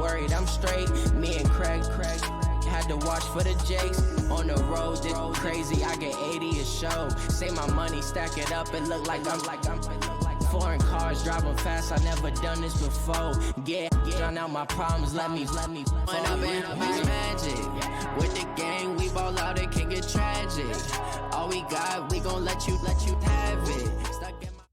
worried I'm straight. Me and Craig had to watch for the Jakes. On the road, this crazy, I get 80 a show. Say my money, stack it up, it look like I'm foreign cars, driving fast, I never done this before. Drown out my problems, let me When I've been magic. With the gang, we ball out, it can get tragic. All we got, we gon' let you have it. Stuck in my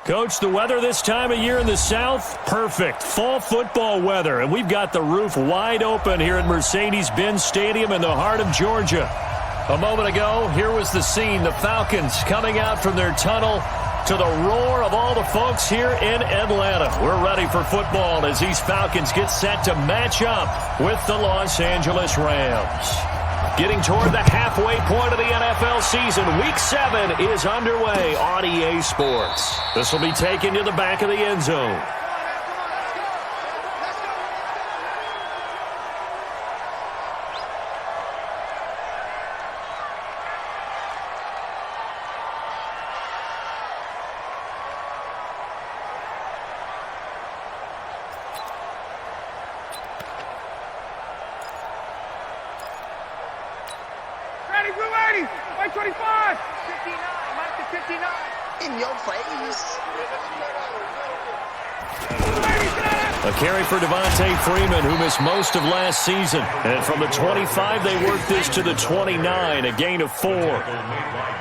Coach, the weather this time of year in the South, perfect. Fall football weather, and we've got the roof wide open here at Mercedes-Benz Stadium in the heart of Georgia. A moment ago, here was the scene. The Falcons coming out from their tunnel to the roar of all the folks here in Atlanta. We're ready for football as these Falcons get set to match up with the Los Angeles Rams. Getting toward the halfway point of the NFL season, Week 7 is underway on EA Sports. This will be taken to the back of the end zone. A carry for Devontae Freeman, who missed most of last season. And from the 25, they worked this to the 29, a gain of 4.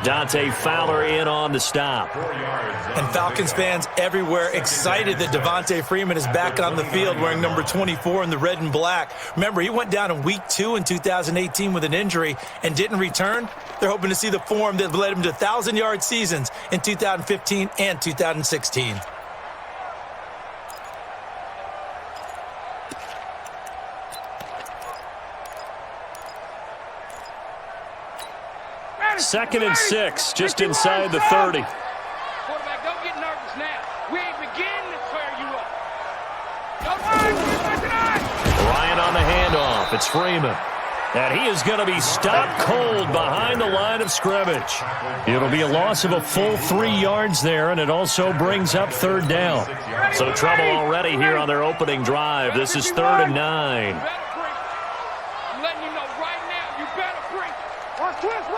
Dante Fowler in on the stop. And Falcons fans everywhere excited that Devontae Freeman is back on the field wearing number 24 in the red and black. Remember, he went down in Week 2 in 2018 with an injury and didn't return. They're hoping to see the form that led him to 1,000-yard seasons in 2015 and 2016. Second and 6, just inside the 30. Quarterback, don't get nervous now. We ain't beginning to tear you up. Ryan on the handoff. It's Freeman. And he is going to be stopped cold behind the line of scrimmage. It'll be a loss of a full 3 yards there, and it also brings up third down. So trouble already here on their opening drive. This is 3rd and 9. I'm letting you know right now, you better bring. Watch twist.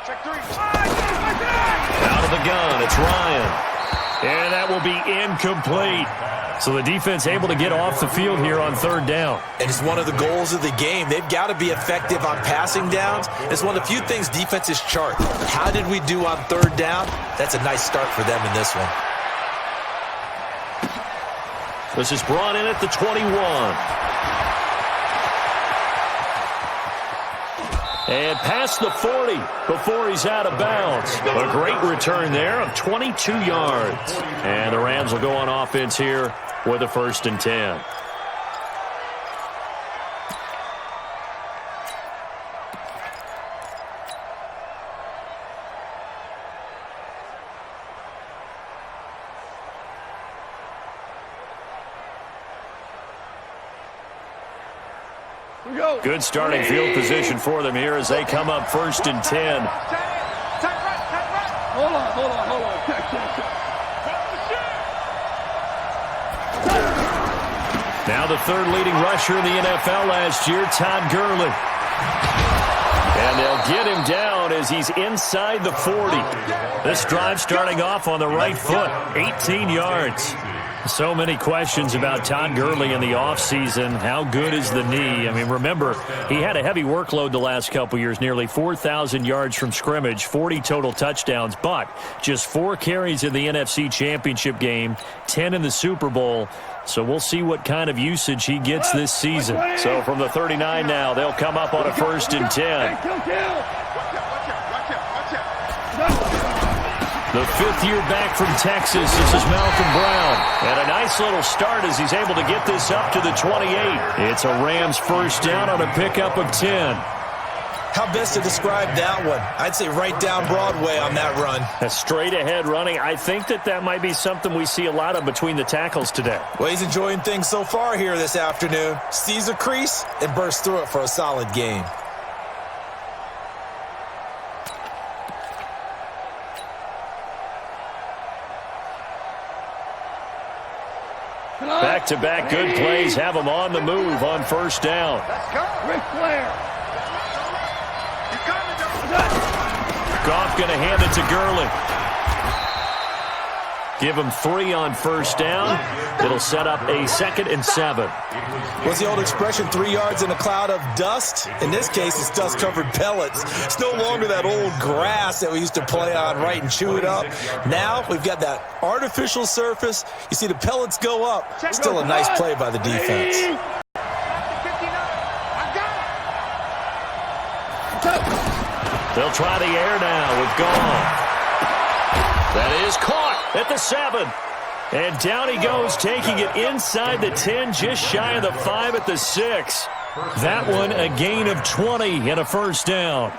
Check 3. Out of the gun, it's Ryan. And that will be incomplete. So the defense able to get off the field here on 3rd down. And it's one of the goals of the game. They've got to be effective on passing downs. It's one of the few things defenses chart. How did we do on 3rd down? That's a nice start for them in this one. This is brought in at the 21. And past the 40 before he's out of bounds. A great return there of 22 yards. And the Rams will go on offense here with a 1st and 10. Good starting field position for them here as they come up 1st and 10. Hold on. Now the 3rd leading rusher in the NFL last year, Todd Gurley. And they'll get him down as he's inside the 40. This drive starting off on the right foot, 18 yards. So many questions about Todd Gurley in the offseason. How good is the knee? I mean, remember, he had a heavy workload the last couple years, nearly 4,000 yards from scrimmage, 40 total touchdowns, but just 4 carries in the NFC Championship game, 10 in the Super Bowl. So we'll see what kind of usage he gets this season. So from the 39 now, they'll come up on a 1st and 10. The 5th year back from Texas, this is Malcolm Brown. And a nice little start as he's able to get this up to the 28. It's a Rams 1st down on a pickup of 10. How best to describe that one? I'd say right down Broadway on that run. A straight ahead running. I think that might be something we see a lot of between the tackles today. Well, he's enjoying things so far here this afternoon. Sees a crease and bursts through it for a solid gain. Back-to-back good plays have them on the move on first down. Let's go. Ric Flair. Goff going to hand it to Gurley. Give him 3 on first down. It'll set up a 2nd and 7. What's the old expression, 3 yards in a cloud of dust? In this case, it's dust-covered pellets. It's no longer that old grass that we used to play on, right, and chew it up. Now we've got that artificial surface. You see the pellets go up. Still a nice play by the defense. They'll try the air now with Goff. That is caught at the 7. And down he goes, taking it inside the 10, just shy of the 5 at the 6. That one a gain of 20 and a first down.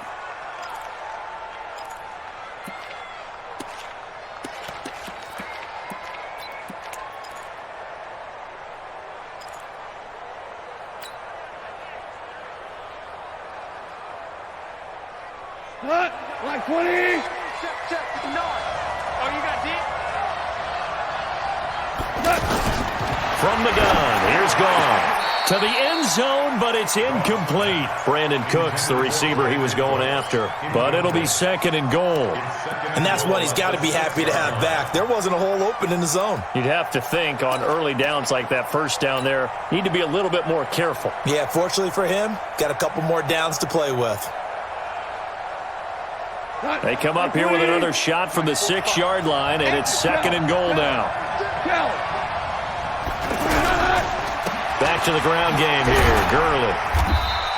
Like 20. Check. No. Oh, you got deep? From the gun, here's Goff. To the end zone, but it's incomplete. Brandon Cooks, the receiver he was going after. But it'll be 2nd and goal. And that's one he's got to be happy to have back. There wasn't a hole open in the zone. You'd have to think on early downs like that first down there, need to be a little bit more careful. Yeah, fortunately for him, got a couple more downs to play with. They come up here with another shot from the 6-yard line, and it's 2nd and goal now. Back to the ground game here, Gurley.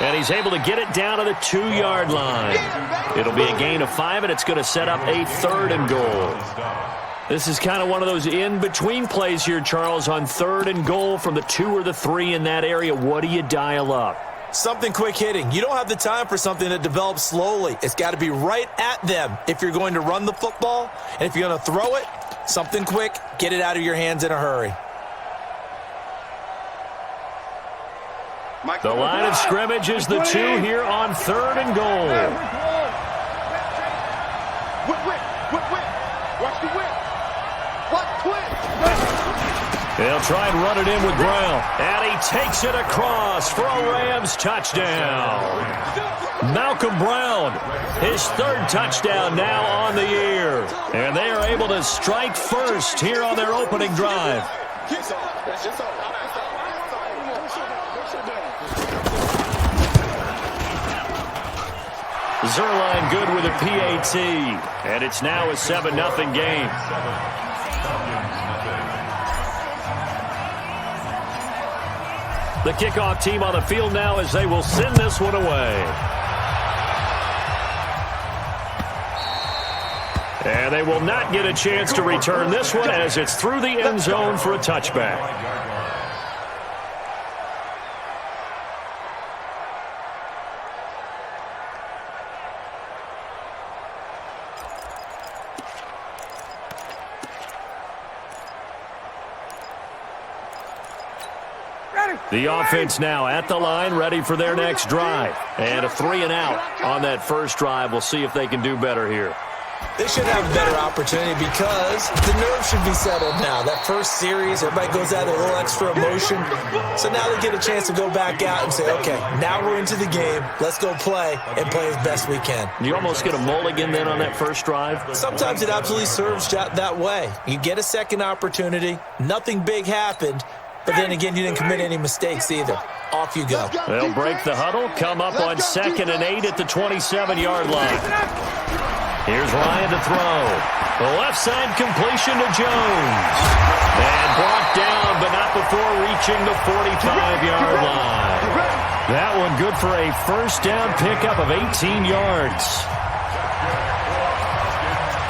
And he's able to get it down to the 2-yard line. It'll be a gain of 5, and it's going to set up a 3rd and goal. This is kind of one of those in-between plays here, Charles, on 3rd and goal from the 2 or the 3 in that area. What do you dial up? Something quick hitting. You don't have the time for something that develops slowly. It's got to be right at them if you're going to run the football. And if you're going to throw it, something quick, get it out of your hands in a hurry. The line of scrimmage is the 2 here on 3rd and goal. Watch the whip. Watch twist. They'll try and run it in with Brown. And he takes it across for a Rams touchdown. Malcolm Brown, his 3rd touchdown now on the year. And they are able to strike first here on their opening drive. Zerline good with a PAT. And it's now a 7-0 game. The kickoff team on the field now as they will send this one away. And they will not get a chance to return this one as it's through the end zone for a touchback. The offense now at the line, ready for their next drive. And a 3-and-out on that first drive. We'll see if they can do better here. They should have a better opportunity because the nerves should be settled now. That first series, everybody goes out with a little extra emotion. So now they get a chance to go back out and say, okay, now we're into the game. Let's go play and play as best we can. You almost get a mulligan then on that first drive? Sometimes it absolutely serves that way. You get a second opportunity. Nothing big happened. But then again, you didn't commit any mistakes either. Off you go. They'll break the huddle, come up on 2nd and 8 at the 27-yard line. Here's Ryan to throw. The left side completion to Jones. And brought down, but not before reaching the 45-yard line. That one good for a first down pickup of 18 yards.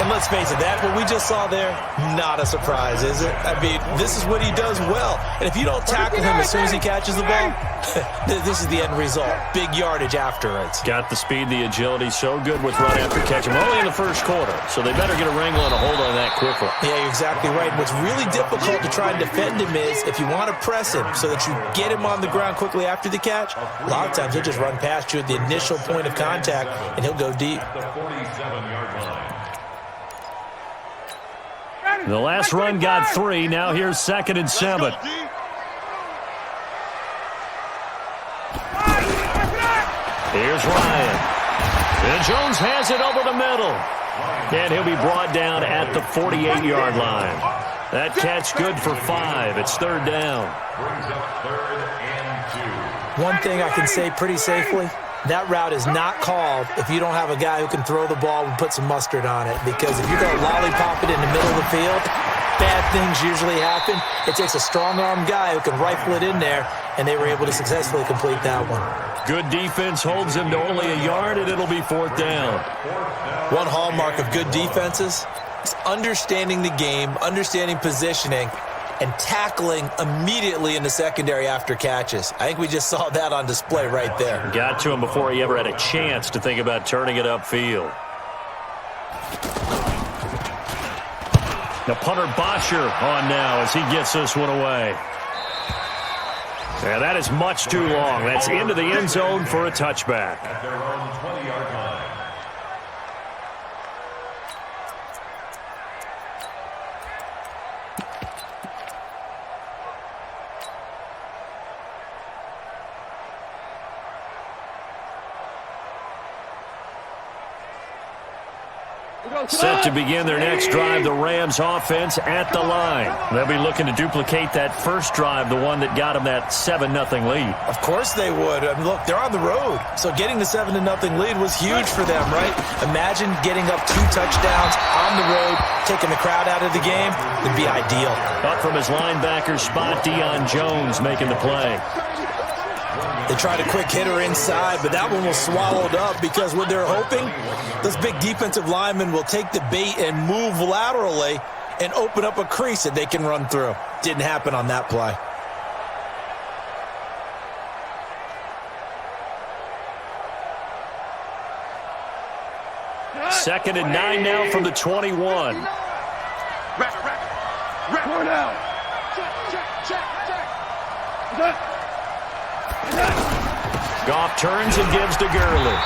And let's face it, that what we just saw there, not a surprise, is it? I mean, this is what he does well. And if you don't tackle him as soon as he catches the ball, this is the end result. Big yardage after it. Got the speed, the agility, so good with run after catch. We're only in the first quarter, so they better get a wrangle and a hold on that quickly. Yeah, you're exactly right. What's really difficult to try and defend him is if you want to press him so that you get him on the ground quickly after the catch, a lot of times he'll just run past you at the initial point of contact, and he'll go deep. The last run got 3. Now here's 2nd and 7. Here's Ryan. And Jones has it over the middle. And he'll be brought down at the 48-yard line. That catch good for 5. It's 3rd down. One thing I can say pretty safely, that route is not called if you don't have a guy who can throw the ball and put some mustard on it. Because if you're going to lollipop it in the middle of the field, bad things usually happen. It takes a strong-arm guy who can rifle it in there, and they were able to successfully complete that one. Good defense holds him to only a yard, and it'll be 4th down. One hallmark of good defenses is understanding the game, understanding positioning, and tackling immediately in the secondary after catches. I think we just saw that on display right there. Got to him before he ever had a chance to think about turning it upfield. Now punter Bosher on now as he gets this one away. Yeah, that is much too long. That's into the end zone for a touchback. At their own 20-yard line. Set to begin their next drive, the Rams offense at the line. They'll be looking to duplicate that first drive, the one that got them that 7-0 lead. Of course they would. I mean, look, they're on the road. So getting the 7-0 lead was huge for them, right? Imagine getting up 2 touchdowns on the road, taking the crowd out of the game. It'd be ideal. Up from his linebacker spot, Deion Jones making the play. They tried a quick hitter inside, but that one was swallowed up because what they're hoping, those big defensive linemen will take the bait and move laterally and open up a crease that they can run through. Didn't happen on that play. Second and 9 now from the 21. Four down. Check. Goff turns and gives to Gurley.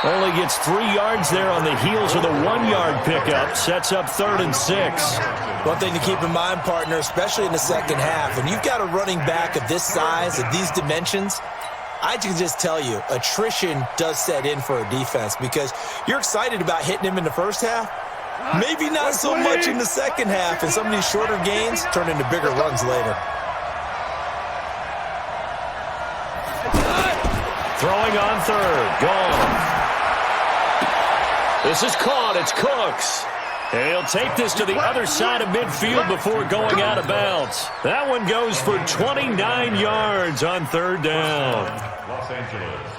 Only gets 3 yards there on the heels of the 1-yard pickup. Sets up 3rd and 6. One thing to keep in mind, partner, especially in the second half, when you've got a running back of this size, of these dimensions, I can just tell you, attrition does set in for a defense because you're excited about hitting him in the first half. Maybe not so much in the second half, and some of these shorter gains turn into bigger runs later. Throwing on 3rd. Gone. This is caught. It's Cooks. And he'll take this to the other side of midfield before going out of bounds. That one goes for 29 yards on 3rd down. Los Angeles.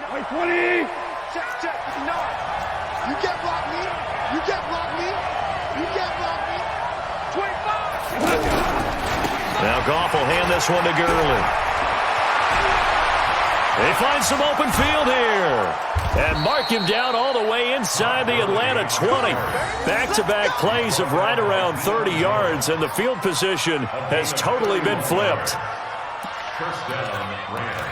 Wait, 20. Check. No. You can't block me. You can't block me. You can't block me. 25. Now Goff will hand this one to Gurley. They find some open field here. And mark him down all the way inside the Atlanta 20. Back-to-back plays of right around 30 yards, and the field position has totally been flipped. First down, Rams.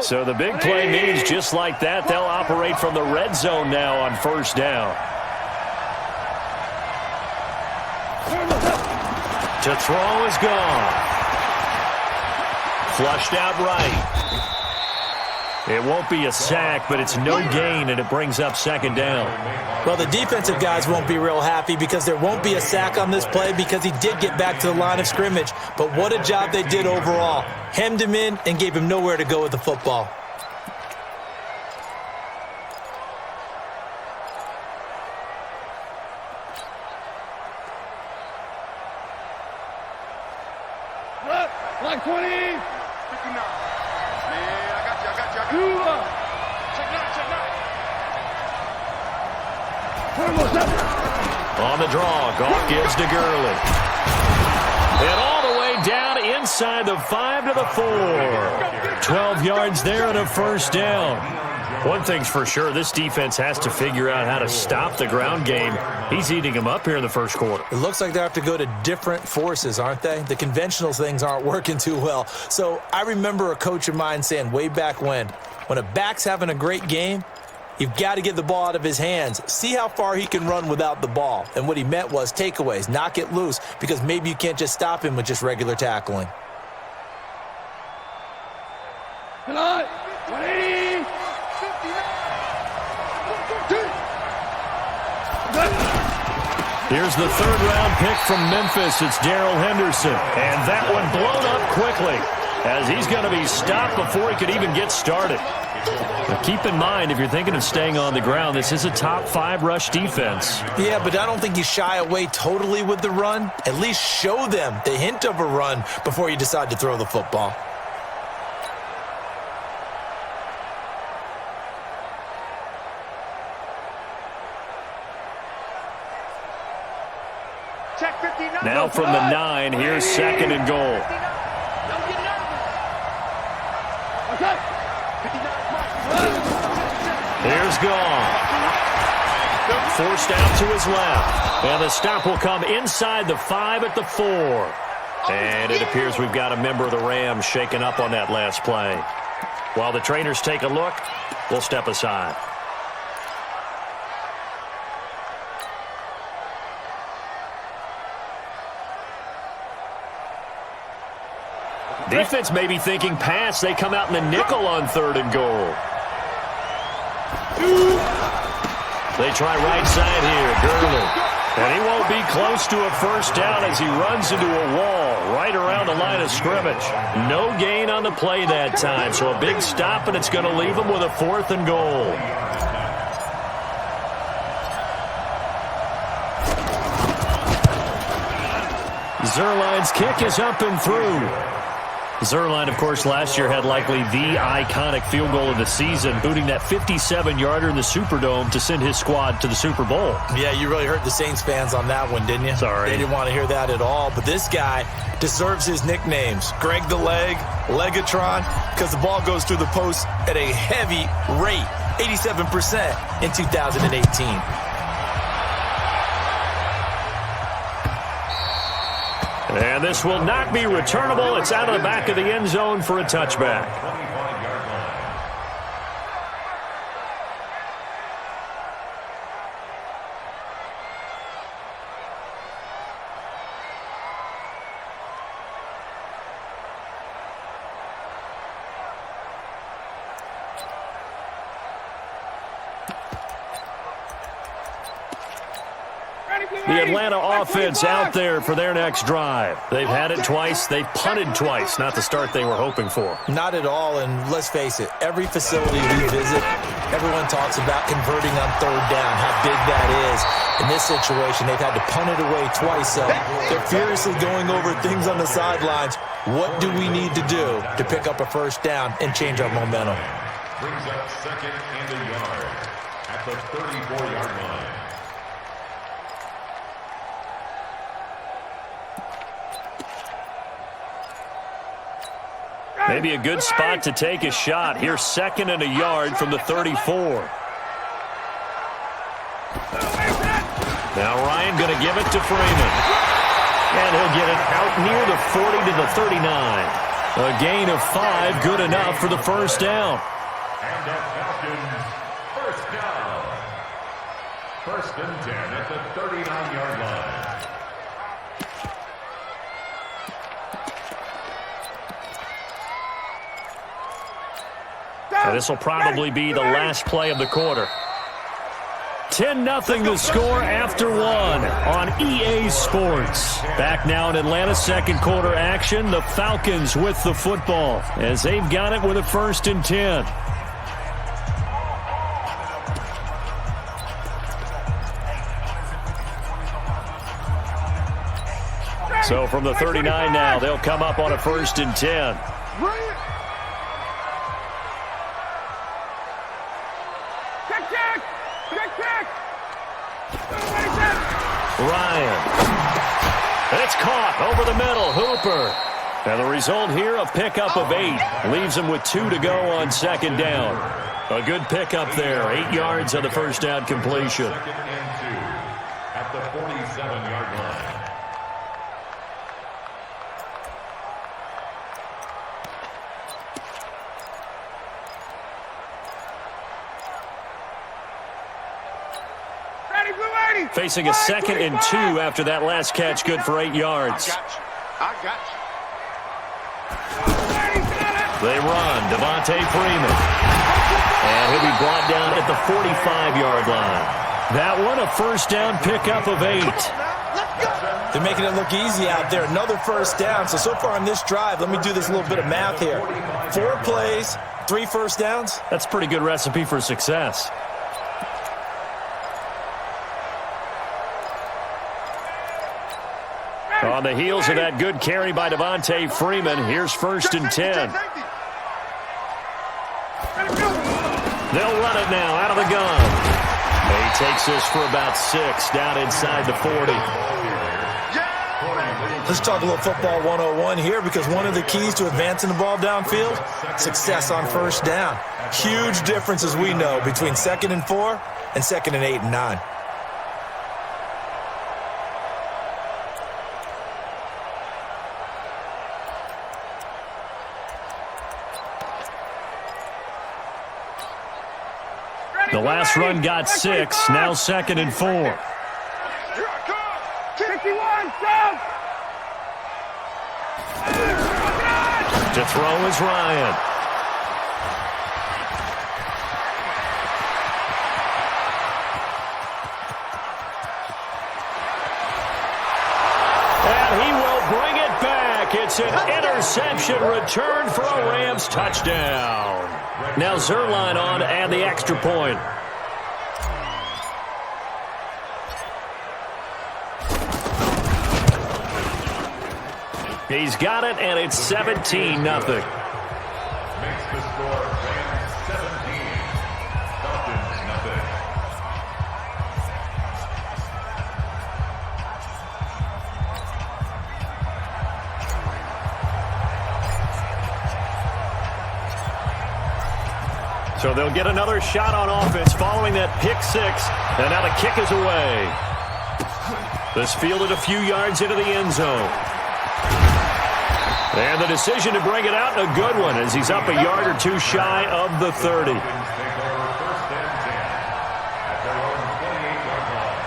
So the big play means just like that, they'll operate from the red zone now on 1st down. To throw is gone. Flushed out right. It won't be a sack, but it's no gain, and it brings up 2nd down. Well, the defensive guys won't be real happy because there won't be a sack on this play because he did get back to the line of scrimmage. But what a job they did overall. Hemmed him in and gave him nowhere to go with the football. Like 20. 59. Yeah, I got you. Check 9. Turn On the draw, Goff gives to Gurley. And all the way down inside the 5 to the 4. 12 yards there and a first down. One thing's for sure, this defense has to figure out how to stop the ground game. He's eating them up here in the first quarter. It looks like they have to go to different forces, aren't they? The conventional things aren't working too well. So I remember a coach of mine saying way back when a back's having a great game, you've got to get the ball out of his hands. See how far he can run without the ball. And what he meant was takeaways, knock it loose, because maybe you can't just stop him with just regular tackling. Come on. 180. Here's the third-round pick from Memphis. It's Darrell Henderson. And that one blown up quickly as he's going to be stopped before he could even get started. Now keep in mind, if you're thinking of staying on the ground, this is a top 5 rush defense. Yeah, but I don't think you shy away totally with the run. At least show them the hint of a run before you decide to throw the football. Now from the 9, here's 2nd and goal. Here's Goff. Forced out to his left. And the stop will come inside the 5 at the 4. And it appears we've got a member of the Rams shaken up on that last play. While the trainers take a look, we'll step aside. Defense may be thinking pass. They come out in the nickel on 3rd and goal. They try right side here, Gurley. And he won't be close to a first down as he runs into a wall right around the line of scrimmage. No gain on the play that time, so a big stop, and it's going to leave him with a 4th and goal. Zerline's kick is up and through. Zerline, of course, last year had likely the iconic field goal of the season, booting that 57-yarder in the Superdome to send his squad to the Super Bowl. Yeah, you really hurt the Saints fans on that one, didn't you? Sorry. They didn't want to hear that at all. But this guy deserves his nicknames. Greg the Leg, Legatron, because the ball goes through the post at a heavy rate, 87% in 2018. And this will not be returnable. It's out of the back of the end zone for a touchback. The Atlanta offense out there for their next drive. They've had it twice. They've punted twice. Not the start they were hoping for. Not at all, and let's face it, every facility we visit, everyone talks about converting on 3rd down, how big that is. In this situation, they've had to punt it away twice, so they're furiously going over things on the sidelines. What do we need to do to pick up a first down and change our momentum? Brings up 2nd and a yard at the 34-yard line. Maybe a good spot to take a shot. Here's 2nd and a yard from the 34. Now Ryan going to give it to Freeman. And he'll get it out near the 40 to the 39. A gain of 5, good enough for the first down. And the Falcons, first down. 1st and 10 at the 39-yard line. This will probably be the last play of the quarter. 10-0 the score after 1 on EA Sports. Back now in Atlanta, 2nd quarter action. The Falcons with the football as they've got it with a 1st and 10. So from the 39 now, they'll come up on a 1st and 10. It's caught over the middle. Hooper. And the result here, a pickup of 8. Leaves him with 2 to go on second down. A good pickup there. 8 yards on the first down completion. Second and 2 at the 47-yard line. Facing a second and 2 after that last catch, good for 8 yards. I got you. They run, Devontae Freeman. And he'll be brought down at the 45-yard line. That one, a first down pickup of 8. They're making it look easy out there. Another first down. So far on this drive, let me do this little bit of math here. 4 plays, 3 first downs. That's a pretty good recipe for success. On the heels of that good carry by Devontae Freeman, here's first and 10. They'll run it now out of the gun. He takes this for about 6 down inside the 40. Let's talk a little football 101 here, because one of the keys to advancing the ball downfield, success on first down. Huge difference, as we know, between 2nd and 4 and 2nd and 8 and 9. The last run got 6, now 2nd and 4. Here I come. 51, down. To throw is Ryan. And he will bring it back. It's an interception return for a Rams touchdown. Now Zerline on to add the extra point. He's got it, and it's 17-0. Makes the score Rams 17, Falcons nothing. So they'll get another shot on offense following that pick 6, and now the kick is away. This fielded a few yards into the end zone. And the decision to bring it out, a good one, as he's up a yard or 2 shy of the 30. Take over first and 10 at their own 28-yard line.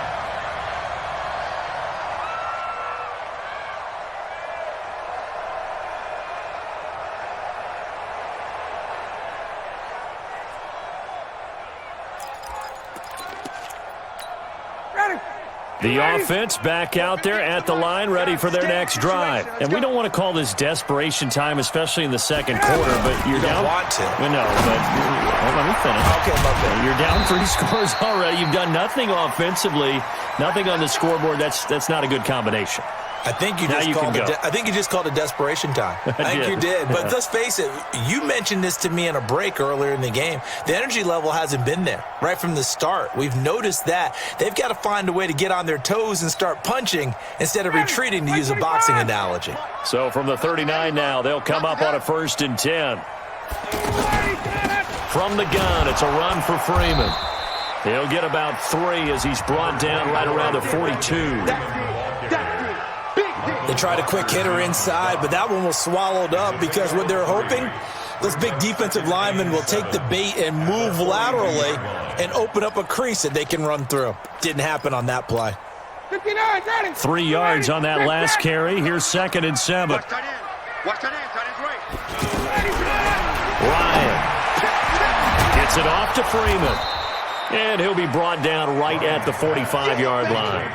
The offense back out there at the line, ready for their next drive. And we don't want to call this desperation time, especially in the second quarter, but you're down. Want to. No, but let me finish. Okay, my bad. You're down 3 scores already. You've done nothing offensively, nothing on the scoreboard. That's not a good combination. I think you just called it desperation time. I think you did. But let's face it, you mentioned this to me in a break earlier in the game. The energy level hasn't been there right from the start. We've noticed that. They've got to find a way to get on their toes and start punching instead of retreating, to use a boxing analogy. So from the 39 now, they'll come up on a first and 10. From the gun, it's a run for Freeman. He'll get about 3 as he's brought down right around the 42. They tried a quick hitter inside, but that one was swallowed up, because what they're hoping, this big defensive lineman will take the bait and move laterally and open up a crease that they can run through. Didn't happen on that play. 3 yards on that last carry. Here's 2nd and 7. Watch that end. Watch that end. That is right. Ryan gets it off to Freeman. And he'll be brought down right at the 45-yard line.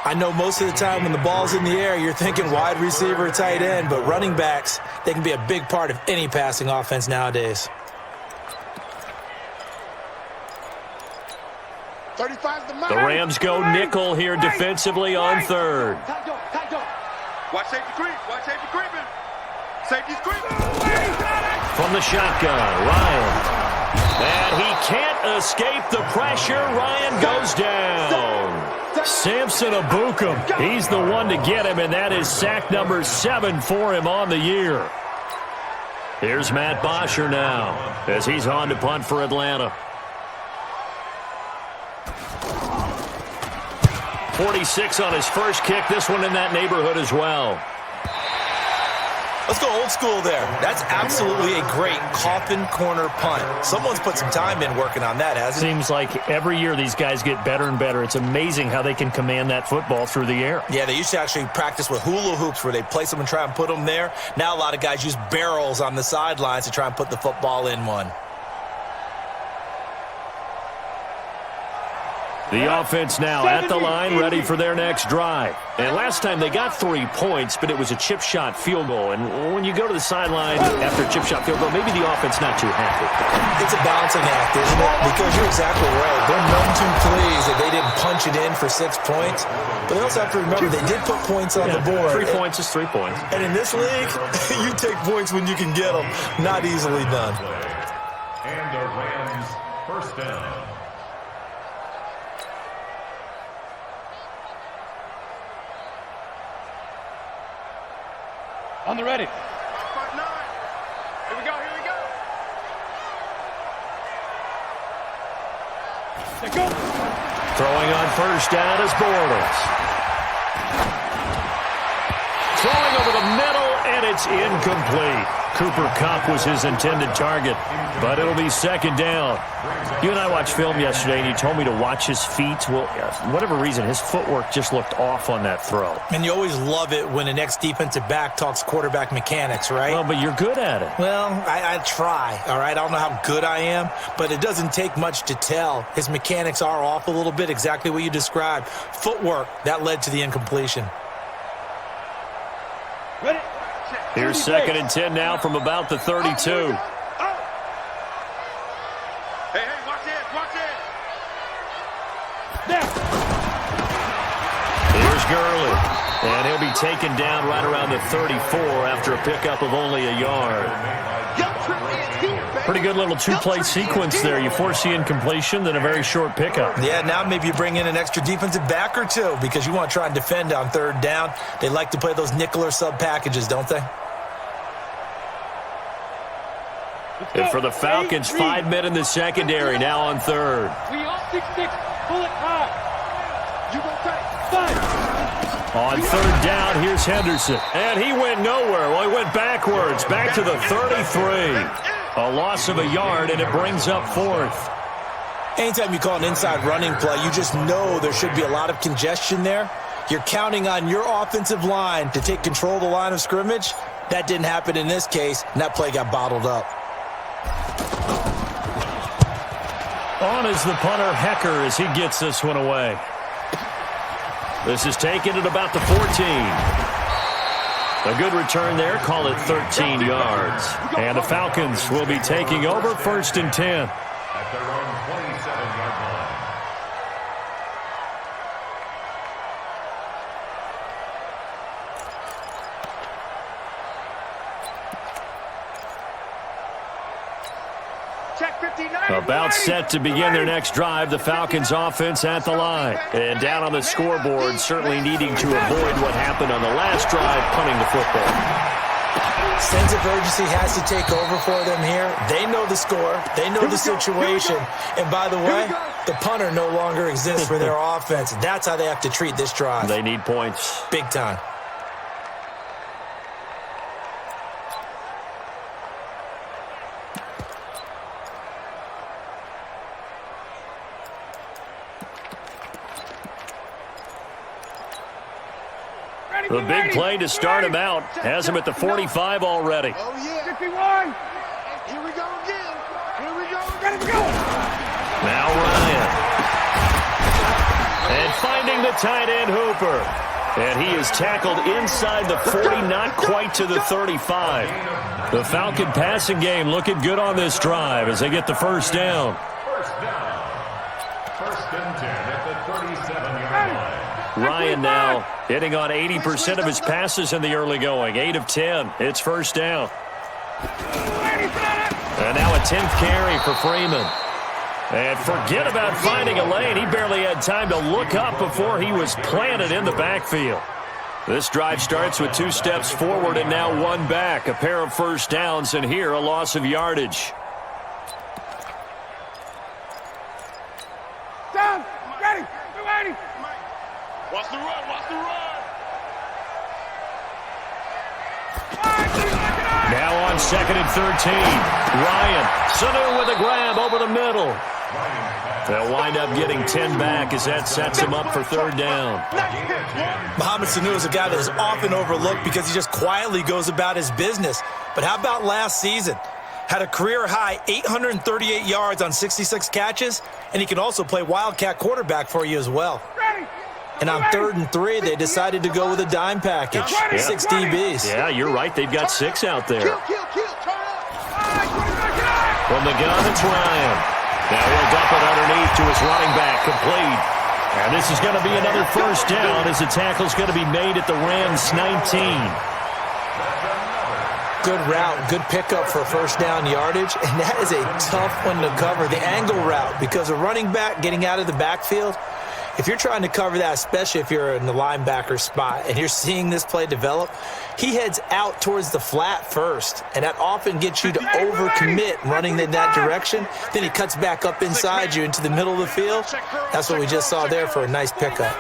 I know most of the time when the ball's in the air, you're thinking wide receiver, tight end, but running backs, they can be a big part of any passing offense nowadays. 35's the The Rams go nickel here defensively on 3rd. Watch safety creep. Watch safety creeping. Safety's creeping. From the shotgun, Ryan. And he can't escape the pressure. Ryan goes down. Samson Abukum. He's the one to get him, and that is sack number 7 for him on the year. Here's Matt Bosher now as he's on to punt for Atlanta. 46 on his first kick. This one in that neighborhood as well. Let's go old school there. That's absolutely a great coffin corner punt. Someone's put some time in working on that, hasn't it? Seems like every year these guys get better and better. It's amazing how they can command that football through the air. Yeah, they used to actually practice with hula hoops where they place them and try and put them there. Now a lot of guys use barrels on the sidelines to try and put the football in one. The offense now at the line, ready for their next drive. And last time they got 3 points, but it was a chip shot field goal. And when you go to the sideline after a chip shot field goal, maybe the offense not too happy. It's a balancing act, isn't it? Because you're exactly right. They're none too pleased that they didn't punch it in for 6 points. But they also have to remember they did put points on the board. 3 points is 3 points. And in this league, you take points when you can get them. Not easily done. And the Rams first down. On the ready. 5-9. Here we go, here we go. Let's go. Throwing on first down is Bortles. Throwing over the middle, and it's incomplete. Cooper Kupp was his intended target, but it'll be second down. You and I watched film yesterday, and you told me to watch his feet. Well, for whatever reason, his footwork just looked off on that throw. And you always love it when an ex-defensive back talks quarterback mechanics, right? Well, but you're good at it. Well, I try, all right? I don't know how good I am, but it doesn't take much to tell. His mechanics are off a little bit, exactly what you described. Footwork, that led to the incompletion. Ready? Here's second and 10 now from about the 32. Hey, watch it, watch it. Now. Here's Gurley, and he'll be taken down right around the 34 after a pickup of only a yard. Pretty good little two-play sequence there. You force the incompletion, then a very short pickup. Yeah, now maybe you bring in an extra defensive back or two because you want to try and defend on third down. They like to play those nickel or sub packages, don't they? And for the Falcons, 5 men in the secondary, now on third. We all 6-6, pull it high. You go tight. On third down, here's Henderson. And he went nowhere. Well, he went backwards, back to the 33. A loss of a yard, and it brings up fourth. Anytime you call an inside running play, you just know there should be a lot of congestion there. You're counting on your offensive line to take control of the line of scrimmage. That didn't happen in this case, and that play got bottled up. On is the punter, Hecker, as he gets this one away. This is taken at about the 14. A good return there, call it 13 yards. And the Falcons will be taking over first and 10. At their own 27-yard line. Check 59. About set to begin their next drive, the Falcons offense at the line. And down on the scoreboard, certainly needing to avoid what happened on the last drive, punting the football. Sense of urgency has to take over for them here. They know the score. They know the situation. And by the way, the punter no longer exists for their offense. That's how they have to treat this drive. They need points. Big time. The big play to start him out has him at the 45 already. Oh, yeah. 51. Here we go again. Here we go. Ready to go. Now Ryan. And finding the tight end Hooper. And he is tackled inside the 40, not quite to the 35. The Falcon passing game looking good on this drive as they get the first down. First down. First and 10 at the 37-yard line. Ryan now hitting on 80% of his passes in the early going. 8 of 10. It's first down. And now a 10th carry for Freeman. And forget about finding a lane. He barely had time to look up before he was planted in the backfield. This drive starts with 2 steps forward and now 1 back. A pair of first downs, and here a loss of yardage. Down, ready, 280. Watch the run, watch the run. Now on 2nd and 13. Ryan, Sanu with a grab over the middle. They'll wind up getting 10 back as that sets him up for 3rd down. Mohamed Sanu is a guy that is often overlooked because he just quietly goes about his business. But how about last season? Had a career-high 838 yards on 66 catches, and he can also play Wildcat quarterback for you as well. And on 3rd and 3, they decided to go with a dime package, 6 DBs. Yeah, you're right. They've got 6 out there. From the gun, it's Ryan. Now he'll dump it underneath to his running back, complete. And this is going to be another first down as the tackle's going to be made at the Rams' 19. Good route, good pickup for first down yardage, and that is a tough one to cover, the angle route, because a running back getting out of the backfield, if you're trying to cover that, especially if you're in the linebacker spot and you're seeing this play develop, he heads out towards the flat first, and that often gets you to overcommit running in that direction. Then he cuts back up inside you into the middle of the field. That's what we just saw there for a nice pickup.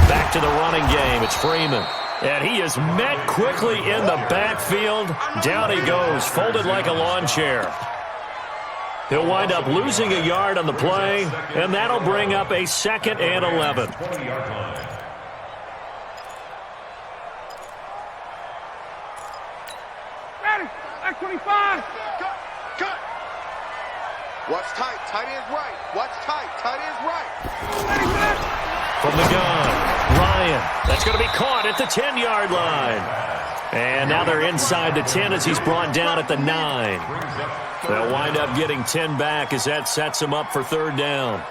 Back to the running game. It's Freeman. And he is met quickly in the backfield. Down he goes, folded like a lawn chair. He'll wind up losing a yard on the play, and that'll bring up a 2nd and 11. Ready, back 25. Cut. Watch tight, tight end's right. Watch tight, tight end's right. From the gun, Ryan. That's going to be caught at the 10-yard line. And now they're inside the 10 as he's brought down at the 9. They'll wind up getting 10 back as that sets him up for 3rd down.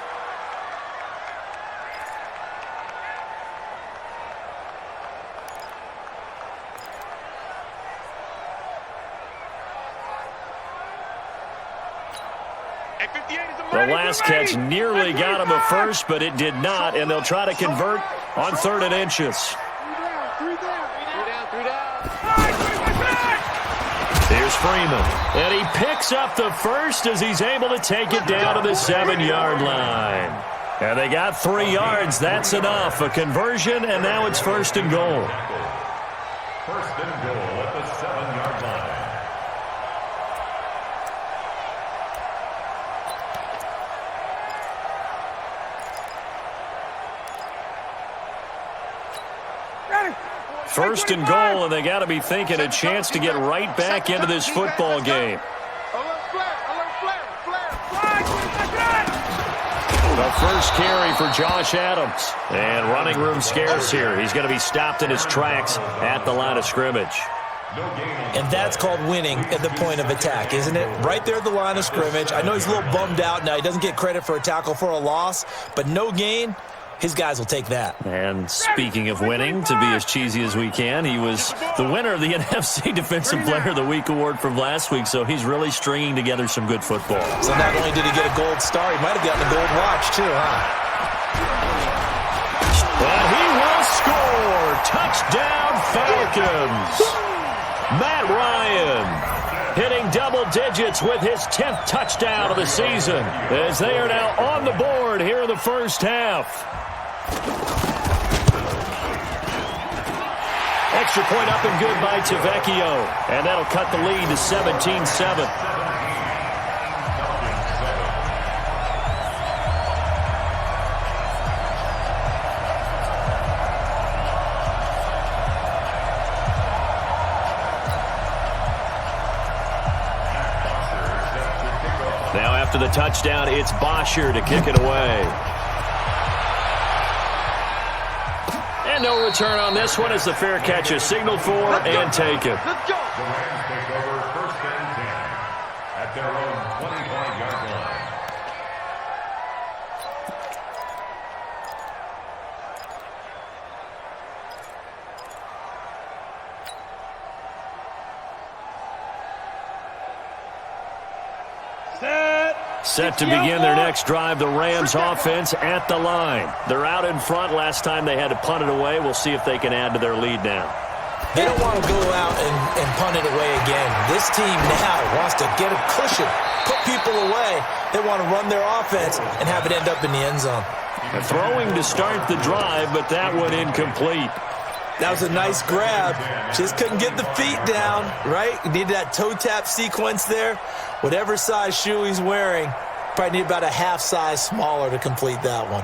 The last catch nearly got him a first, but it did not, and they'll try to convert on 3rd and inches. Here's Freeman, and he picks up the first as he's able to take it down to the 7-yard line. And they got 3 yards. That's enough. A conversion, and now it's 1st and goal. 1st and goal at the 7-yard line. First and goal, and they got to be thinking a chance to get right back into this football game. The first carry for Josh Adams. And running room scarce here. He's going to be stopped in his tracks at the line of scrimmage. And that's called winning at the point of attack, isn't it? Right there at the line of scrimmage. I know he's a little bummed out now. He doesn't get credit for a tackle for a loss, but no gain. His guys will take that. And speaking of winning, to be as cheesy as we can, he was the winner of the NFC Defensive Player of the Week award from last week, so he's really stringing together some good football. So not only did he get a gold star, he might have gotten a gold watch too, huh? And he will score! Touchdown, Falcons! Matt Ryan hitting double digits with his 10th touchdown of the season as they are now on the board here in the first half. Extra point up and good by Tavecchio. And that'll cut the lead to 17-7. Now after the touchdown, it's Bosher to kick it away. And no return on this one as the fair catch is signaled for and taken. The Rams take over 1st and 10 at their own 25-yard line. Set. Set to begin their next drive, the Rams offense at the line. They're out in front. Last time they had to punt it away. We'll see if they can add to their lead now. They don't want to go out and punt it away again. This team now wants to get a cushion, put people away. They want to run their offense and have it end up in the end zone. Throwing to start the drive, but that one incomplete. That was a nice grab. Just couldn't get the feet down, right? You needed that toe tap sequence there. Whatever size shoe he's wearing, probably need about a half size smaller to complete that one.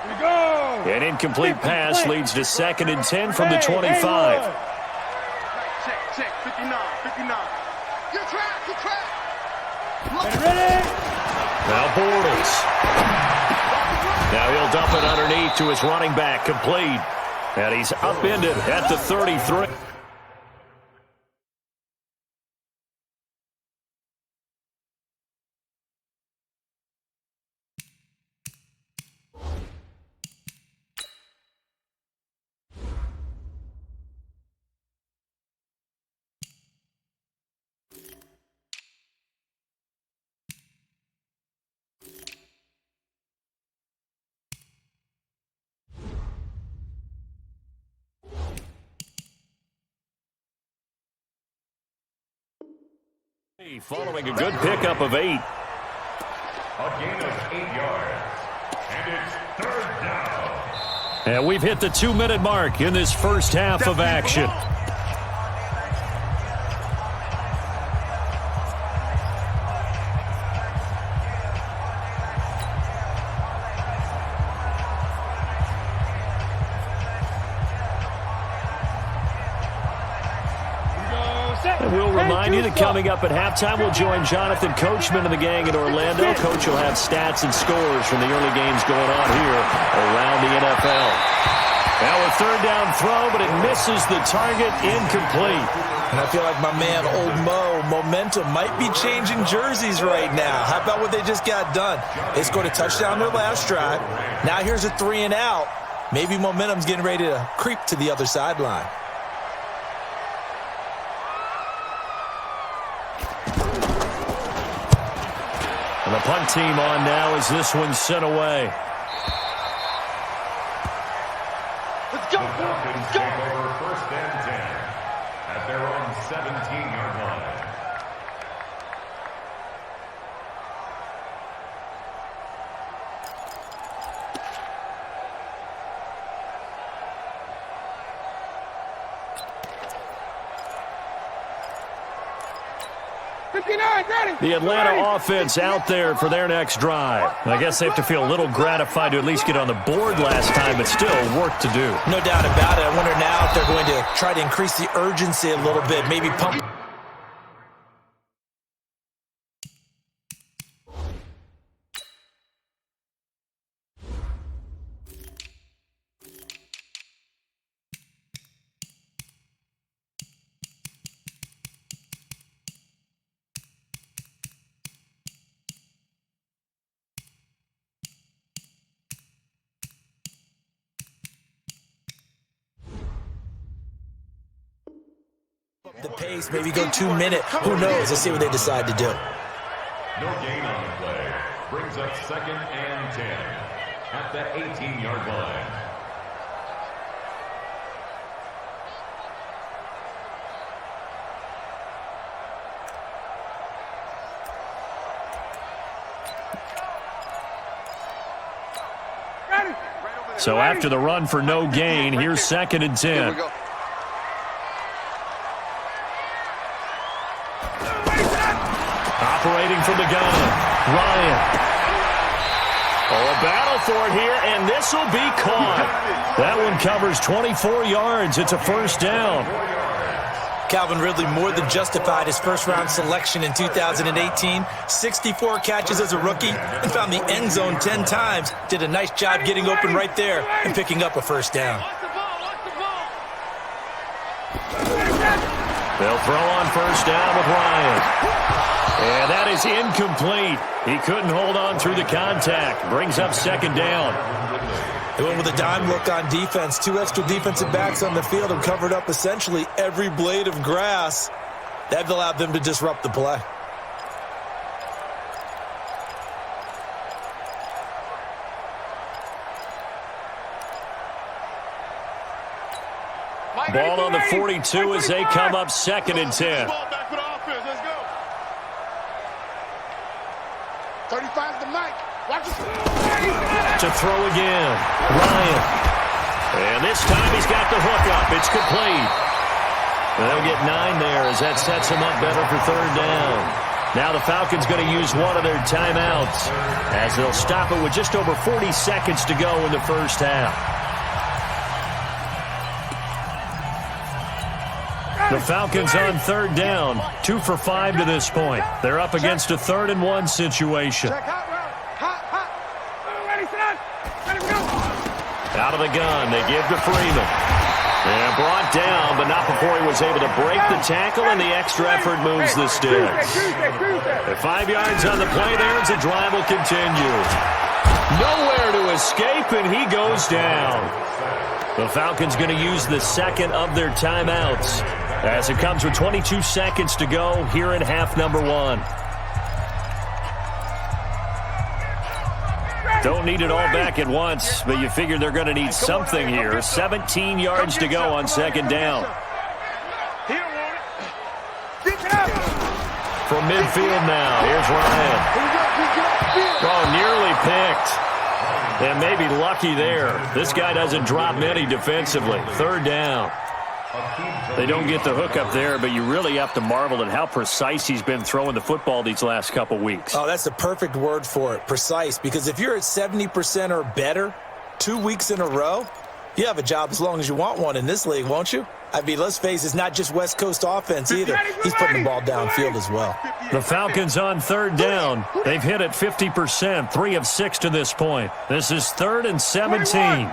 Here we go. An incomplete pass leads to 2nd and 10 from the 25. Check, 59. Good track. Ready? Now Bortles. Now he'll dump it underneath to his running back, complete. And he's upended at the 33. Following a good pickup of 8. A gain of 8 yards. And it's 3rd down. And we've hit the 2-minute mark in this first half of action. And we'll remind you that coming up at halftime, we'll join Jonathan Coachman and the gang in Orlando. Coach will have stats and scores from the early games going on here around the NFL. Now a 3rd down throw, but it misses the target, incomplete. And I feel like my man, Old Mo, momentum might be changing jerseys right now. How about what they just got done? They scored a touchdown their last drive. Now here's a 3 and out. Maybe momentum's getting ready to creep to the other sideline. And the punt team on now as this one's sent away. Let's go. The Falcons take over 1st and 10 at their own 17-yard line. The Atlanta offense out there for their next drive. I guess they have to feel a little gratified to at least get on the board last time, but still work to do. No doubt about it. I wonder now if they're going to try to increase the urgency a little bit, maybe pump. The pace, maybe go 2 minutes. Who knows? Let's see what they decide to do. No gain on the play. Brings up 2nd and 10 at the 18-yard line. So after the run for no gain, here's 2nd and 10. Operating from the gun, Ryan. Oh, a battle for it here, and this will be caught. That one covers 24 yards. It's a 1st down. Calvin Ridley more than justified his first-round selection in 2018. 64 catches as a rookie and found the end zone 10 times. Did a nice job getting open right there and picking up a 1st down. They'll throw on 1st down with Ryan. And that is incomplete. He couldn't hold on through the contact. Brings up 2nd down. They went with a dime look on defense. 2 extra defensive backs on the field and covered up essentially every blade of grass. That allowed them to disrupt the play. Ball on the 42 as they come up 2nd and 10. Back for the offense. Let's go. 35's the mic. Watch it. To throw again. Ryan. And this time he's got the hook up. It's complete. They'll get 9 there as that sets him up better for 3rd down. Now the Falcons going to use one of their timeouts as they'll stop it with just over 40 seconds to go in the first half. The Falcons on 3rd down, 2 for 5 to this point. They're up against a 3rd and 1 situation. Out of the gun, they give to Freeman. And brought down, but not before he was able to break the tackle, and the extra effort moves the sticks. At 5 yards on the play there, as the drive will continue. Nowhere to escape, and he goes down. The Falcons going to use the 2nd of their timeouts as it comes with 22 seconds to go here in half number 1. Don't need it all back at once, but you figure they're going to need something here. 17 yards to go on 2nd down. From midfield now, here's Ryan. Oh, nearly picked. And maybe lucky there. This guy doesn't drop many defensively. 3rd down. They don't get the hook up there, but you really have to marvel at how precise he's been throwing the football these last couple weeks. Oh, that's the perfect word for it, precise, because if you're at 70% or better 2 weeks in a row, you have a job as long as you want one in this league, won't you? I mean, let's face it, it's not just West Coast offense either. He's putting the ball downfield as well. The Falcons on 3rd down. They've hit it 50%, 3 of 6 to this point. This is 3rd and 17.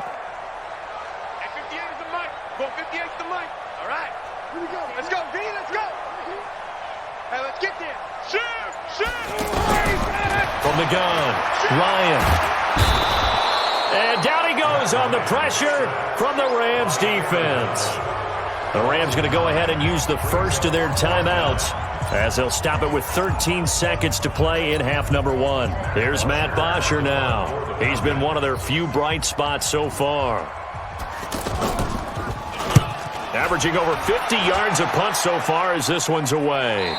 From the gun, Ryan. And down he goes on the pressure from the Rams defense. The Rams going to go ahead and use the first of their timeouts as they'll stop it with 13 seconds to play in half number 1. There's Matt Bosher now. He's been one of their few bright spots so far. Averaging over 50 yards a punt so far as this one's away.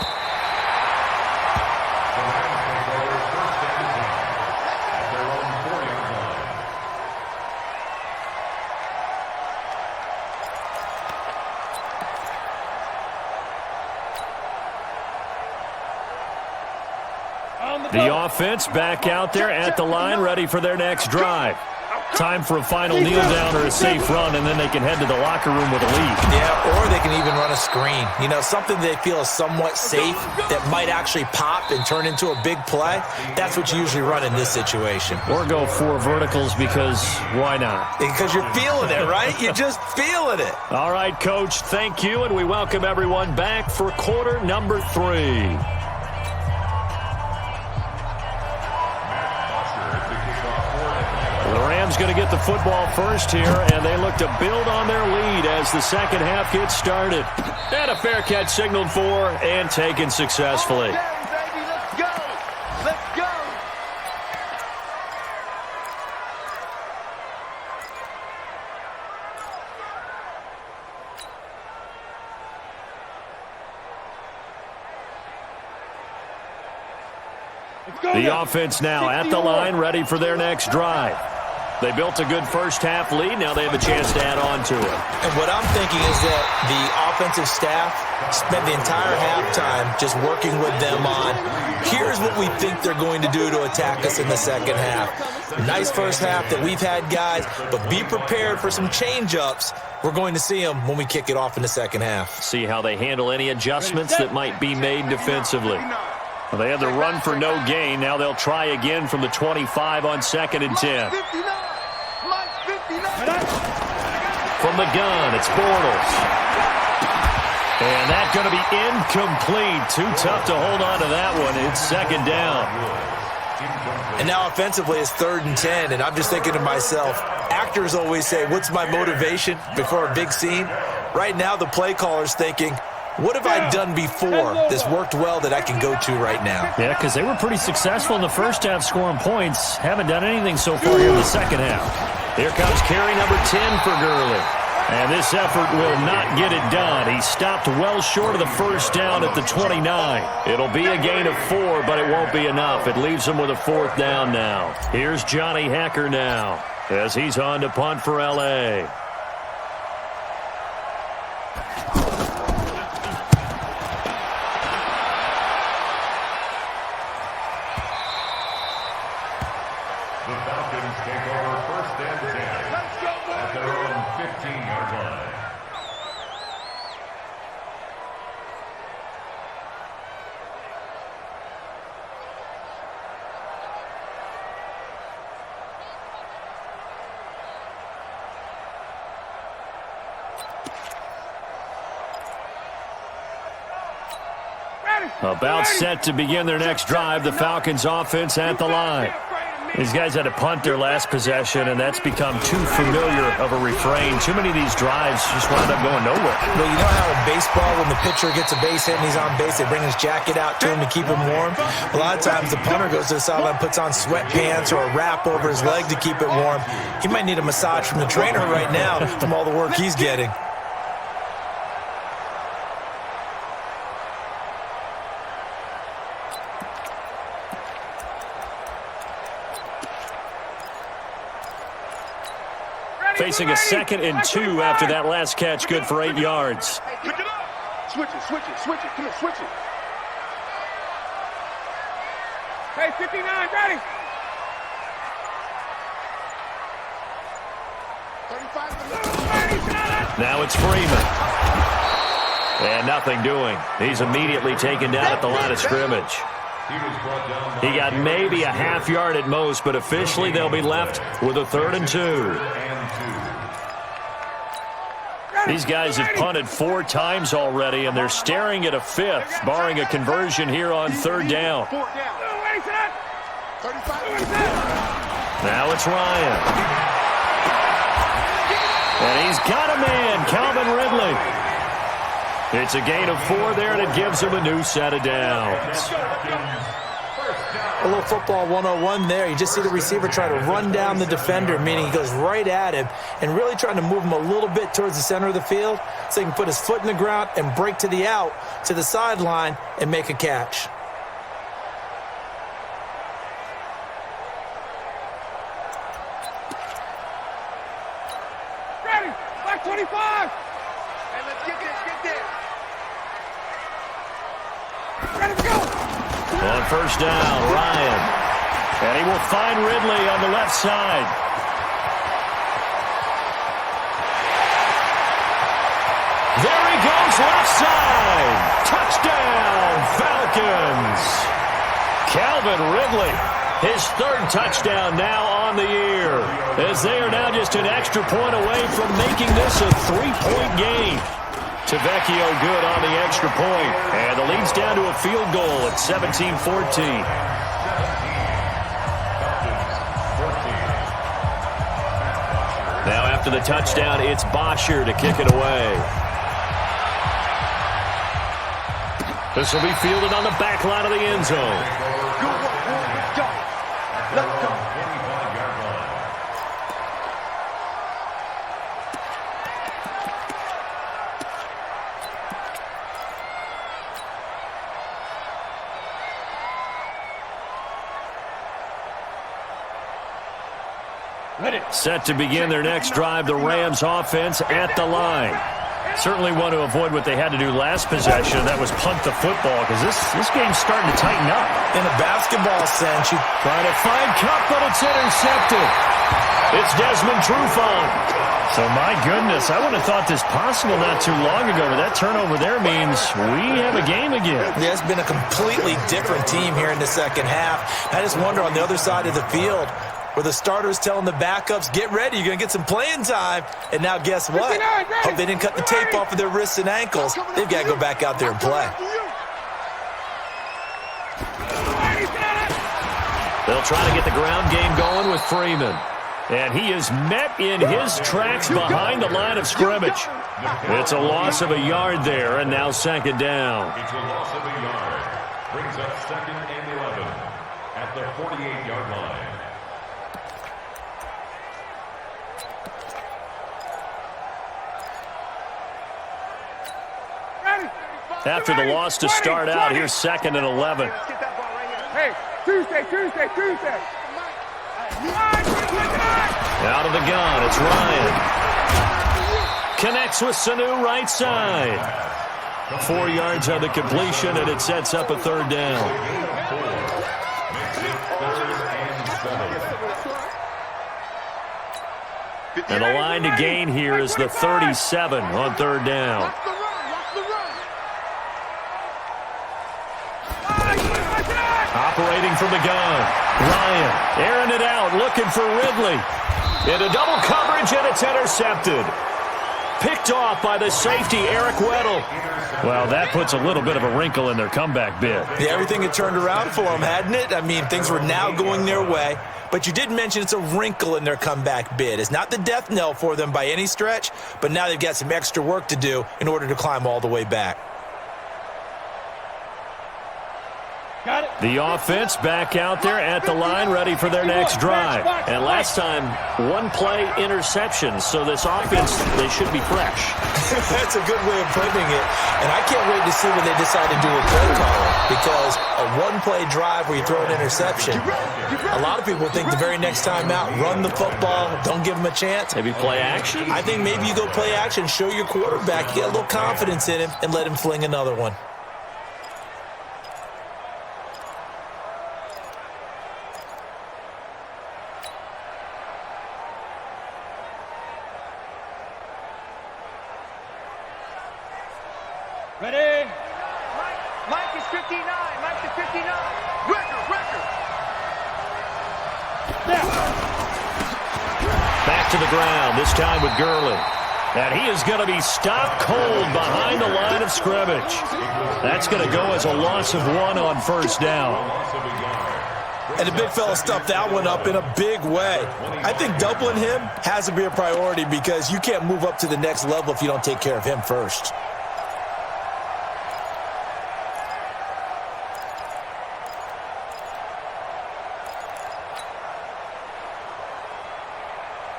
The offense back out there at the line, ready for their next drive. Time for a final kneel down or a safe run, and then they can head to the locker room with a lead. Yeah, or they can even run a screen. You know, something they feel is somewhat safe that might actually pop and turn into a big play. That's what you usually run in this situation. Or go 4 verticals because why not? Because you're feeling it, right? You're just feeling it. All right, Coach, thank you, and we welcome everyone back for quarter number 3. The Rams going to get the football first here, and they look to build on their lead as the second half gets started. And a fair catch signaled for and taken successfully. Let's go. Let's go. The offense now at the line, ready for their next drive. They built a good first half lead. Now they have a chance to add on to it. And what I'm thinking is that the offensive staff spent the entire halftime just working with them on, here's what we think they're going to do to attack us in the second half. Nice first half that we've had, guys, but be prepared for some change-ups. We're going to see them when we kick it off in the second half. See how they handle any adjustments that might be made defensively. Well, they had the run for no gain. Now they'll try again from the 25 on 2nd and 10. From the gun, it's Bortles. And that's going to be incomplete. Too tough to hold on to that one. It's 2nd down. And now offensively it's 3rd and 10, and I'm just thinking to myself, actors always say, what's my motivation before a big scene? Right now the play caller's thinking, what have I done before that's worked well that I can go to right now? Yeah, because they were pretty successful in the first half scoring points. Haven't done anything so far here in the second half. Here comes carry number 10 for Gurley. And this effort will not get it done. He stopped well short of the first down at the 29. It'll be a gain of 4, but it won't be enough. It leaves him with a 4th down now. Here's Johnny Hacker now as he's on to punt for L.A. The Falcons take over 1st and 10 at their own 15-yard line. About set to begin their next drive, the Falcons offense at the line. These guys had to punt their last possession, and that's become too familiar of a refrain. Too many of these drives just wound up going nowhere. Well, you know how in baseball, when the pitcher gets a base hit and he's on base, they bring his jacket out to him to keep him warm? A lot of times the punter goes to the sideline, puts on sweatpants or a wrap over his leg to keep it warm. He might need a massage from the trainer right now from all the work he's getting. Facing a 2nd and 2 after that last catch, good for 8 yards. Pick it up. Switch it, switch it, switch it. Come on, switch it. Hey, 59, ready. 35. Now it's Freeman. And nothing doing. He's immediately taken down at the line of scrimmage. He got maybe a half yard at most, but officially they'll be left with a 3rd and 2. These guys have punted 4 times already, and they're staring at a 5th, barring a conversion here on 3rd down. Now it's Ryan. And he's got a man, Calvin Ridley. It's a gain of 4 there, and it gives him a new set of downs. A little football 101 there. You just see the receiver try to run down the defender, meaning he goes right at him and really trying to move him a little bit towards the center of the field so he can put his foot in the ground and break to the out, to the sideline, and make a catch. Ready, like 25. Hey, let's get this. Ready to go. On 1st down, Ryan. And he will find Ridley on the left side. There he goes, left side. Touchdown, Falcons. Calvin Ridley, his 3rd touchdown now on the year, as they are now just an extra point away from making this a 3-point game. Tavecchio good on the extra point, and the lead's down to a field goal at 17-14. Now after the touchdown, it's Bosher to kick it away. This will be fielded on the back line of the end zone. Good work, Warriors. Go. Let's go. Set to begin their next drive, the Rams offense at the line. Certainly want to avoid what they had to do last possession. That was punt the football, because this game's starting to tighten up. In a basketball sense, you trying to find Cup, but it's intercepted. It's Desmond Trufant. So, my goodness, I would have thought this possible not too long ago, but that turnover there means we have a game again. Yeah, it's been a completely different team here in the second half. I just wonder on the other side of the field, where the starters telling the backups, get ready, you're going to get some playing time. And now guess what? Hope they didn't cut the tape off of their wrists and ankles. They've got to go back out there and play. They'll try to get the ground game going with Freeman. And he is met in his tracks behind the line of scrimmage. It's a loss of a yard there, and now 2nd down. It's a loss of a yard. Brings up 2nd and 11 at the 48-yard line. After the loss to start out, here's 2nd and 11. Hey, Tuesday. Out of the gun, it's Ryan. Connects with Sanu right side. 4 yards on the completion, and it sets up a 3rd down. And the line to gain here is the 37 on 3rd down. Operating from the gun. Ryan airing it out, looking for Ridley. Into double coverage, and it's intercepted. Picked off by the safety, Eric Weddle. Well, that puts a little bit of a wrinkle in their comeback bid. Yeah, everything had turned around for them, hadn't it? I mean, things were now going their way. But you did mention it's a wrinkle in their comeback bid. It's not the death knell for them by any stretch, but now they've got some extra work to do in order to climb all the way back. The offense back out there at the line, ready for their next drive. And last time, 1-play interception, so this offense, they should be fresh. That's a good way of putting it. And I can't wait to see what they decide to do with play calling, because a 1-play drive where you throw an interception, a lot of people think the very next time out, run the football, don't give them a chance. Maybe play action? I think maybe you go play action, show your quarterback, you get a little confidence in him, and let him fling another one. Ready? Mike is 59. Mike is 59. Record. Back to the ground, this time with Gurley. And he is going to be stopped cold behind the line of scrimmage. That's going to go as a loss of 1 on 1st down. And the big fella stuffed that one up in a big way. I think doubling him has to be a priority, because you can't move up to the next level if you don't take care of him first.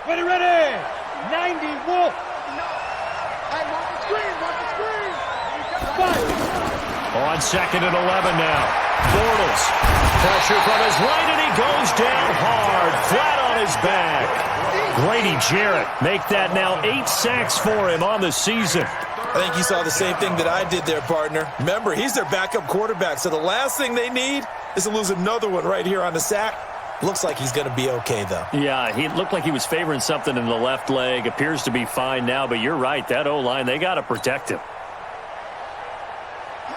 Ready. 90, Wolf. Hey, watch the screen. On 2nd and 11 now. Bortles. Pressure from his right, and he goes down hard, flat on his back. Grady Jarrett make that now 8 sacks for him on the season. I think you saw the same thing that I did there, partner. Remember, he's their backup quarterback, so the last thing they need is to lose another one right here on the sack. Looks like he's going to be okay, though. Yeah, he looked like he was favoring something in the left leg. Appears to be fine now, but you're right. That O-line, they got to protect him.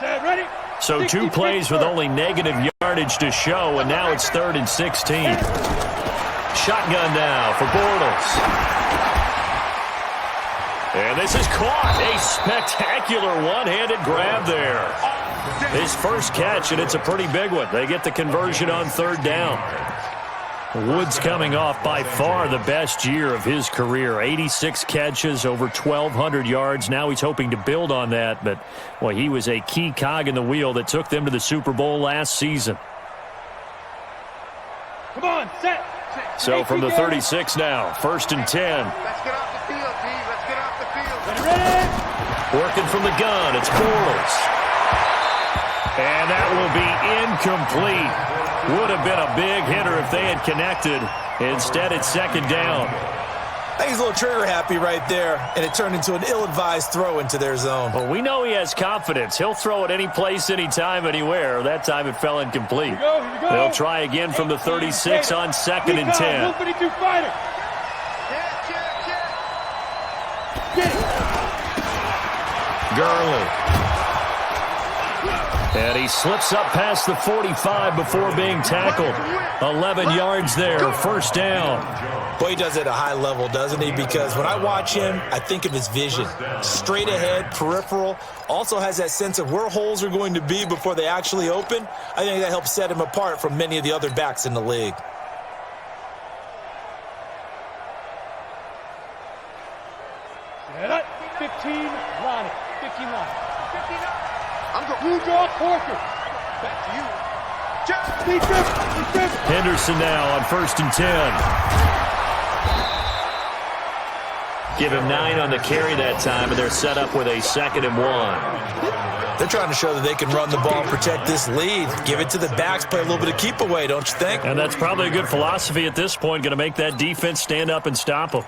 Ready? So 2 plays with only negative yardage to show, and now it's 3rd and 16. Shotgun now for Bortles. And this is caught. A spectacular one-handed grab there. His first catch, and it's a pretty big one. They get the conversion on 3rd down. Woods coming off by far the best year of his career. 86 catches, over 1,200 yards. Now he's hoping to build on that, but, well, he was a key cog in the wheel that took them to the Super Bowl last season. Come on, set. So from the 36 now, 1st and 10. Let's get off the field, D. Let's get off the field. Ready? Working from the gun, it's Bortles. And that will be incomplete. Would have been a big hitter if they had connected. Instead, it's 2nd down. I think he's a little trigger happy right there, and it turned into an ill-advised throw into their zone. Well, we know he has confidence. He'll throw it any place, anytime, anywhere. That time it fell incomplete. Here we go. They'll try again from the 36 on 2nd and 10. 152 fighter. Check. Gurley. And he slips up past the 45 before being tackled. 11 yards there, 1st down. Boy, he does it at a high level, doesn't he? Because when I watch him, I think of his vision. Straight ahead, peripheral. Also has that sense of where holes are going to be before they actually open. I think that helps set him apart from many of the other backs in the league. Set up. 15, Lonnie. 15 line. 59. I'm going. Blue draw, Corker. Back to you. Henderson now on 1st and 10. Give him 9 on the carry that time, and they're set up with a 2nd and 1. They're trying to show that they can run the ball and protect this lead. Give it to the backs, play a little bit of keep away, don't you think? And that's probably a good philosophy at this point, going to make that defense stand up and stop them.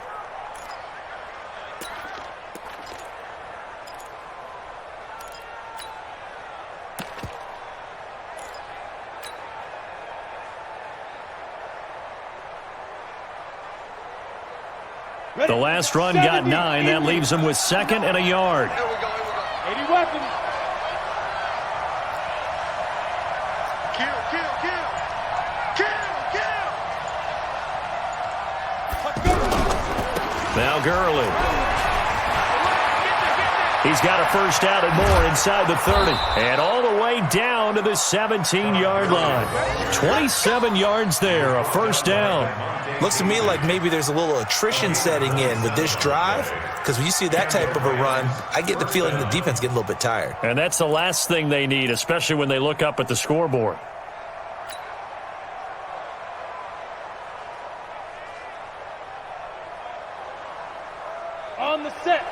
The last run got 9. That leaves them with 2nd and a yard. 80 weapons. Kill, kill, kill. Kill, kill. Let's go. Now Gurley. He's got a first down and more inside the 30. And all the way down to the 17-yard line. 27 yards there, a first down. Looks to me like maybe there's a little attrition setting in with this drive, because when you see that type of a run, I get the feeling the defense getting a little bit tired. And that's the last thing they need, especially when they look up at the scoreboard. On the set.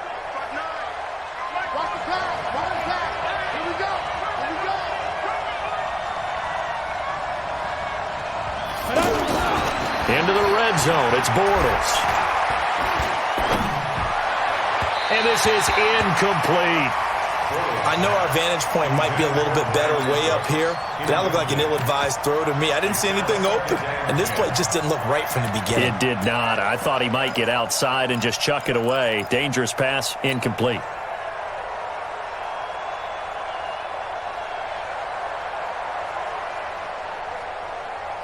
Watch the pass. Watch the pass. Here we go. Here we go. Into the red zone, it's Bortles. And this is incomplete. I know our vantage point might be a little bit better way up here, but that looked like an ill-advised throw to me. I didn't see anything open, and this play just didn't look right from the beginning. It did not. I thought he might get outside and just chuck it away. Dangerous pass, incomplete.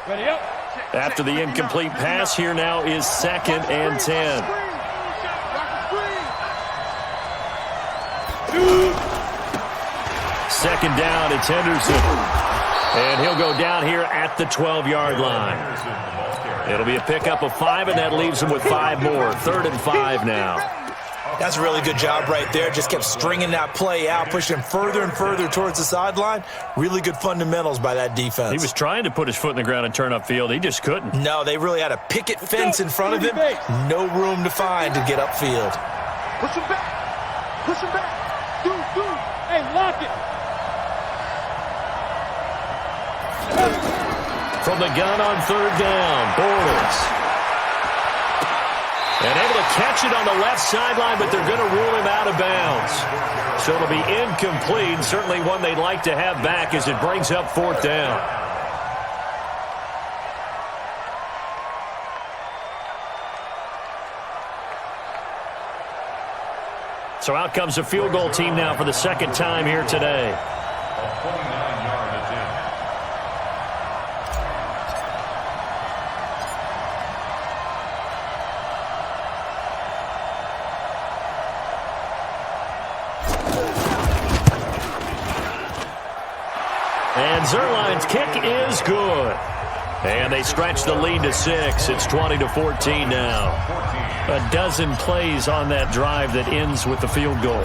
Ready up. After the incomplete pass, here now is 2nd and 10. Second down, it's Henderson. And he'll go down here at the 12-yard line. It'll be a pickup of 5, and that leaves him with 5 more. 3rd and 5 now. That's a really good job right there. Just kept stringing that play out, pushing him further and further towards the sideline. Really good fundamentals by that defense. He was trying to put his foot in the ground and turn upfield. He just couldn't. No, they really had a picket fence in front of him. No room to find to get upfield. Push him back. Push him back. Do. Hey, lock it. From the gun on 3rd down, Bortles. And able to catch it on the left sideline, but they're going to rule him out of bounds. So it'll be incomplete. Certainly one they'd like to have back as it brings up 4th down. So out comes a field goal team now for the 2nd time here today. A 29-yard attempt. And Zerline's kick is good. And they stretch the lead to 6. It's 20-14 now. A dozen plays on that drive that ends with the field goal.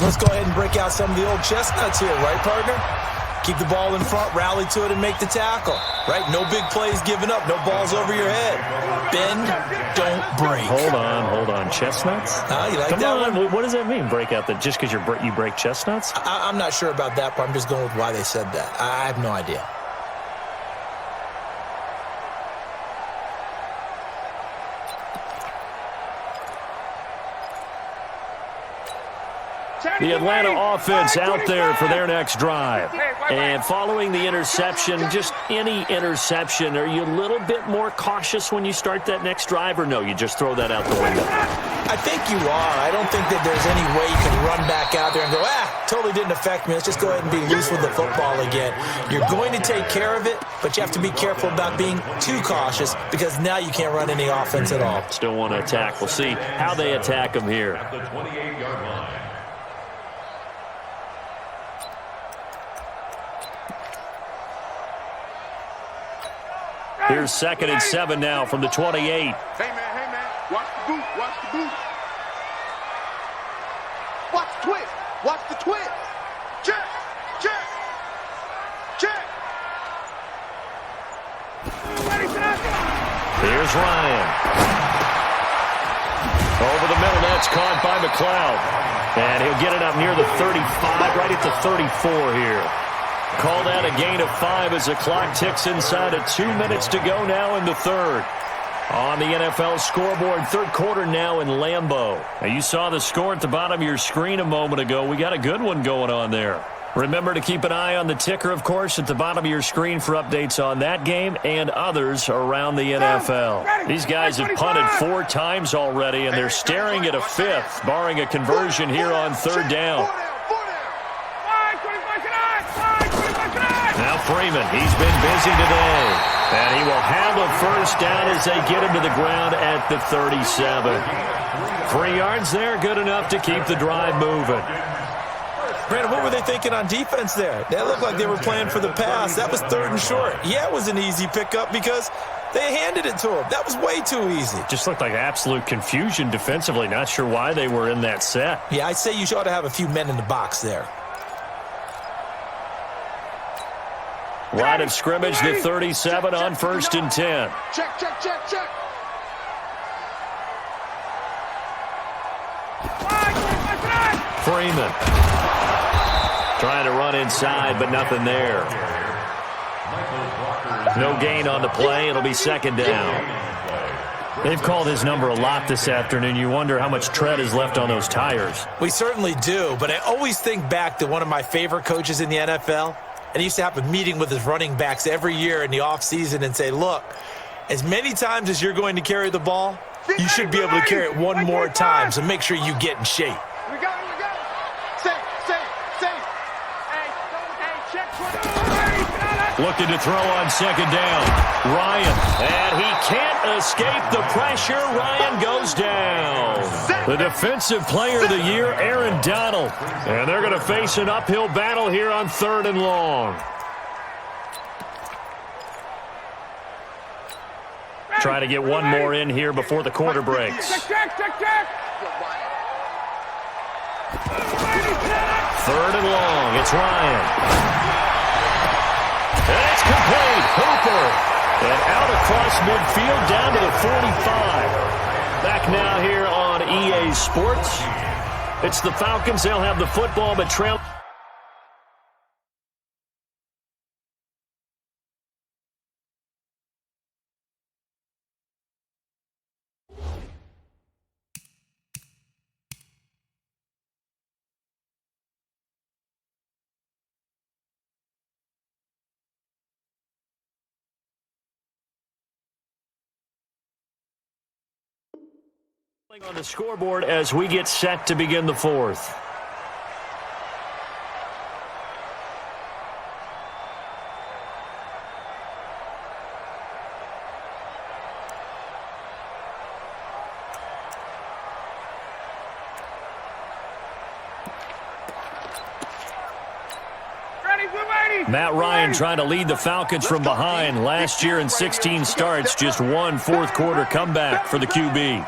Let's go ahead and break out some of the old chestnuts here, right, partner? Keep the ball in front, rally to it, and make the tackle, right? No big plays given up, no balls over your head. Bend, don't break. Hold on. Chestnuts? You like Come that on. one? What does that mean, break out? That just because you break chestnuts? I'm not sure about that, but I'm just going with why they said that. I have no idea. The Atlanta offense out there for their next drive. And following the interception, just any interception, are you a little bit more cautious when you start that next drive, or no, you just throw that out the window? I think you are. I don't think that there's any way you can run back out there and go, totally didn't affect me. Let's just go ahead and be loose with the football again. You're going to take care of it, but you have to be careful about being too cautious because now you can't run any offense at all. Still want to attack. We'll see how they attack them here. At the 28-yard line. Here's 2nd and 7 now from the 28. Hey, man. Watch the boot. Watch the twist. Check. Here's Ryan. Over the middle, that's caught by McLeod. And he'll get it up near the 35, right at the 34 here. Call that a gain of 5 as the clock ticks inside of 2 minutes to go now in the third. On the NFL scoreboard, third quarter now in Lambeau. Now you saw the score at the bottom of your screen a moment ago. We got a good one going on there. Remember to keep an eye on the ticker, of course, at the bottom of your screen for updates on that game and others around the NFL. These guys have punted 4 times already, and they're staring at a 5th, barring a conversion here on third down. Now Freeman, he's been busy today, and he will handle first down as they get him to the ground at the 37. 3 yards there, good enough to keep the drive moving. Brandon, what were they thinking on defense there? That looked like they were playing for the pass. That was 3rd and short. Yeah, it was an easy pickup because they handed it to him. That was way too easy. Just looked like absolute confusion defensively. Not sure why they were in that set. Yeah, I'd say you ought to have a few men in the box there. Line of scrimmage, the 37 on 1st and 10. Check, check, check, check. Freeman. Trying to run inside, but nothing there. No gain on the play. It'll be 2nd down. They've called his number a lot this afternoon. You wonder how much tread is left on those tires. We certainly do, but I always think back to one of my favorite coaches in the NFL. And he used to have a meeting with his running backs every year in the offseason and say, look, as many times as you're going to carry the ball, you should be able to carry it one more time, so make sure you get in shape. We got it, we got it. Safe, safe, safe. Hey, check. Looking to throw on 2nd down. Ryan, and he can't escape the pressure. Ryan goes down. The defensive player of the year, Aaron Donald. And they're going to face an uphill battle here on 3rd and long. Try to get one more in here before the quarter breaks. Check, check, check. 3rd and long. It's Ryan. And it's complete. Hooper. And out across midfield down to the 45. Back now here on EA Sports. It's the Falcons. They'll have the football, but trail. On the scoreboard as we get set to begin the 4th. Matt Ryan trying to lead the Falcons from behind. Last year in 16 starts, just 1 fourth quarter comeback for the QB.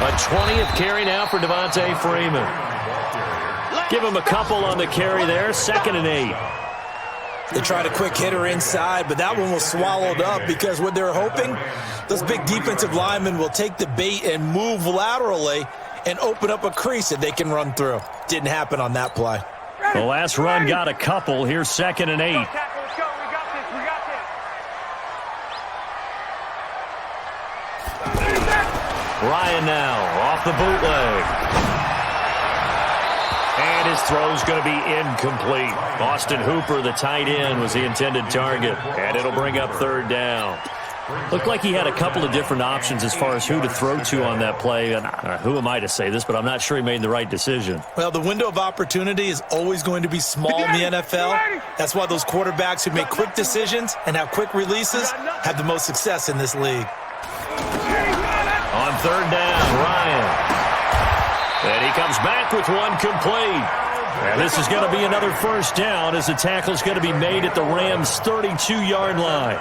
A 20th carry now for Devontae Freeman. Give him a couple on the carry there. 2nd and 8. They tried a quick hitter inside, but that one was swallowed up because what they're hoping, those big defensive linemen will take the bait and move laterally and open up a crease that they can run through. Didn't happen on that play. The last run got a couple. Here's 2nd and 8. Ryan now off the bootleg. And his throw's going to be incomplete. Austin Hooper, the tight end, was the intended target. And it'll bring up 3rd down. Looked like he had a couple of different options as far as who to throw to on that play. And who am I to say this, but I'm not sure he made the right decision. Well, the window of opportunity is always going to be small in the NFL. That's why those quarterbacks who make quick decisions and have quick releases have the most success in this league. On 3rd down, Ryan. And he comes back with one complete. And this is going to be another 1st down as the tackle's going to be made at the Rams' 32-yard line.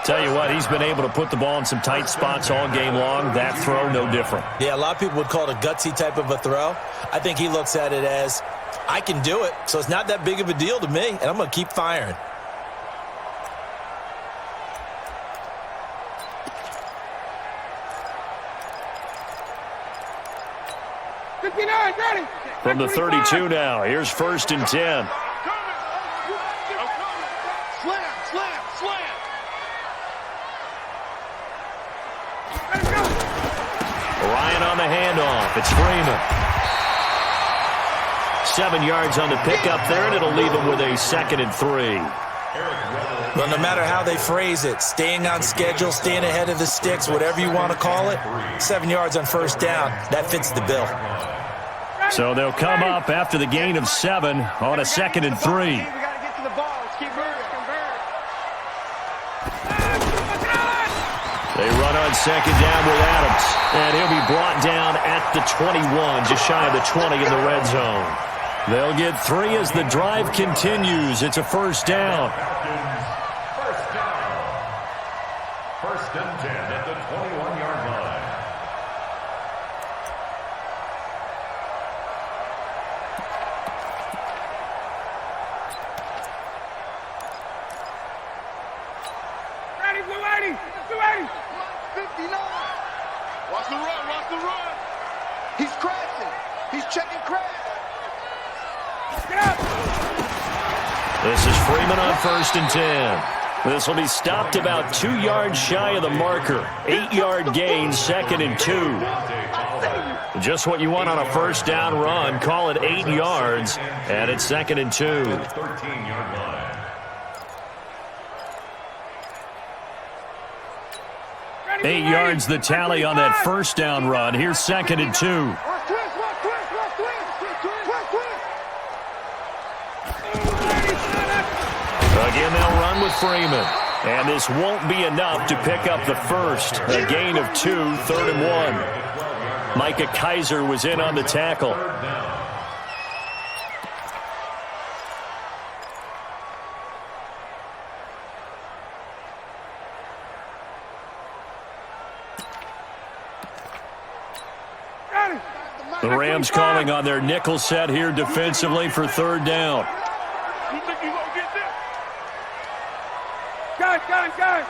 Tell you what, he's been able to put the ball in some tight spots all game long. That throw, no different. Yeah, a lot of people would call it a gutsy type of a throw. I think he looks at it as, I can do it, so it's not that big of a deal to me, and I'm going to keep firing. 59, ready. From the 32 now, here's 1st and 10. Slam. Ryan on the handoff. It's Freeman. 7 yards on the pickup there, and it'll leave him with a 2nd and 3. Well, no matter how they phrase it, staying on schedule, staying ahead of the sticks, whatever you want to call it, 7 yards on 1st down, that fits the bill. So they'll come up after the gain of 7 on a 2nd and 3. We got to get to the ball. Let's keep moving. They run on 2nd down with Adams, and he'll be brought down at the 21, just shy of the 20 in the red zone. They'll get 3 as the drive continues. It's a 1st down. First down. 1st and 10 at the 21-yard line. Ready, 280. 280. 59. Watch the run. He's crashing. He's checking crash. This is Freeman on 1st and 10. This will be stopped about 2 yards shy of the marker. 8-yard gain, 2nd and 2. Just what you want on a 1st down run. Call it 8 yards, and it's 2nd and 2. 13-yard line. Ready, 8 yards the tally on that 1st down run. Here's 2nd and 2. Watch twist. Again, they'll run with Freeman. And this won't be enough to pick up the first. A gain of 2, 3rd and 1. Micah Kaiser was in on the tackle. The Rams calling on their nickel set here defensively for 3rd down. You think you gonna get this? Gun.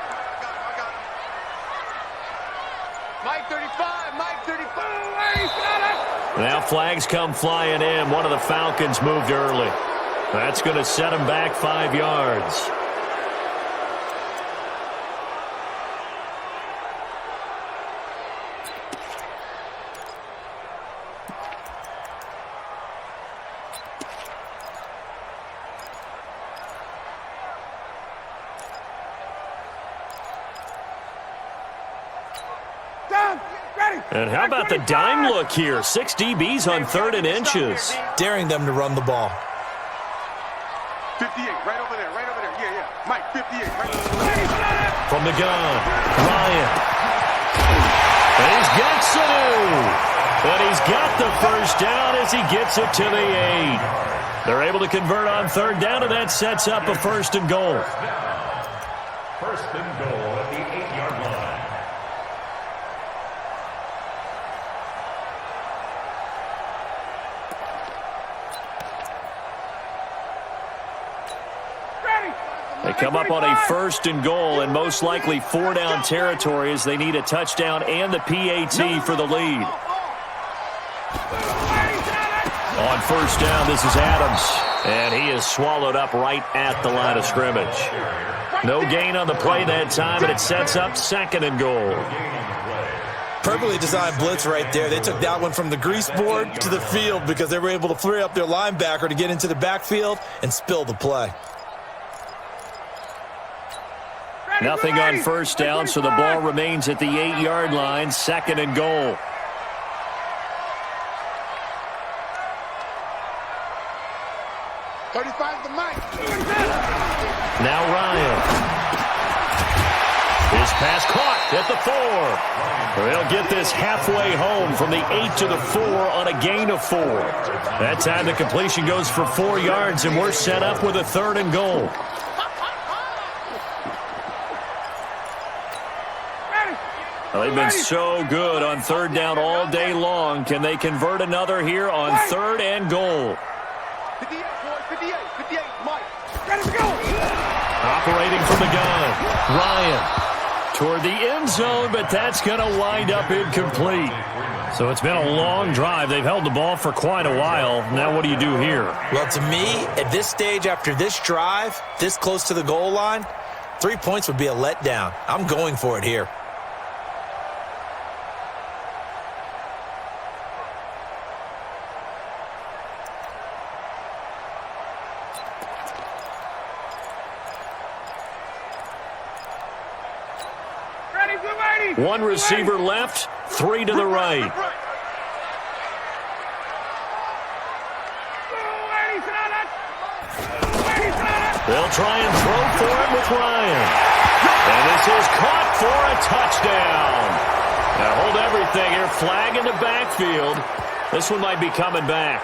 Mike 35. Now flags come flying in. One of the Falcons moved early. That's going to set him back 5 yards. And how about the dime look here? 6 DBs on 3rd and inches. Daring them to run the ball. 58, right over there. Yeah. Mike, 58, right over there. From the gun, Ryan. And he's got Sanu. And he's got the 1st down as he gets it to the 8. They're able to convert on 3rd down, and that sets up a 1st and goal. 1st and goal at the 8-yard line. They come up on a 1st and goal and most likely 4-down territory as they need a touchdown and the PAT for the lead. On 1st down, this is Adams, and he is swallowed up right at the line of scrimmage. No gain on the play that time, and it sets up 2nd and goal. Perfectly designed blitz right there. They took that one from the grease board to the field because they were able to free up their linebacker to get into the backfield and spill the play. Nothing on 1st down, so the ball remains at the 8-yard line, 2nd and goal. Now Ryan. His pass caught at the 4. They'll get this halfway home from the 8 to the 4 on a gain of 4. That time the completion goes for 4 yards, and we're set up with a 3rd and goal. Well, they've been so good on 3rd down all day long. Can they convert another here on 3rd and goal? 58, boys, 58, Mike. Ready to go. Operating from the gun, Ryan toward the end zone, but that's going to wind up incomplete. So it's been a long drive. They've held the ball for quite a while. Now what do you do here? Well, to me, at this stage, after this drive, this close to the goal line, 3 points would be a letdown. I'm going for it here. One receiver left, 3 to the right. They'll try and throw for it with Ryan. And this is caught for a touchdown. Now hold everything here. Flag in the backfield. This one might be coming back.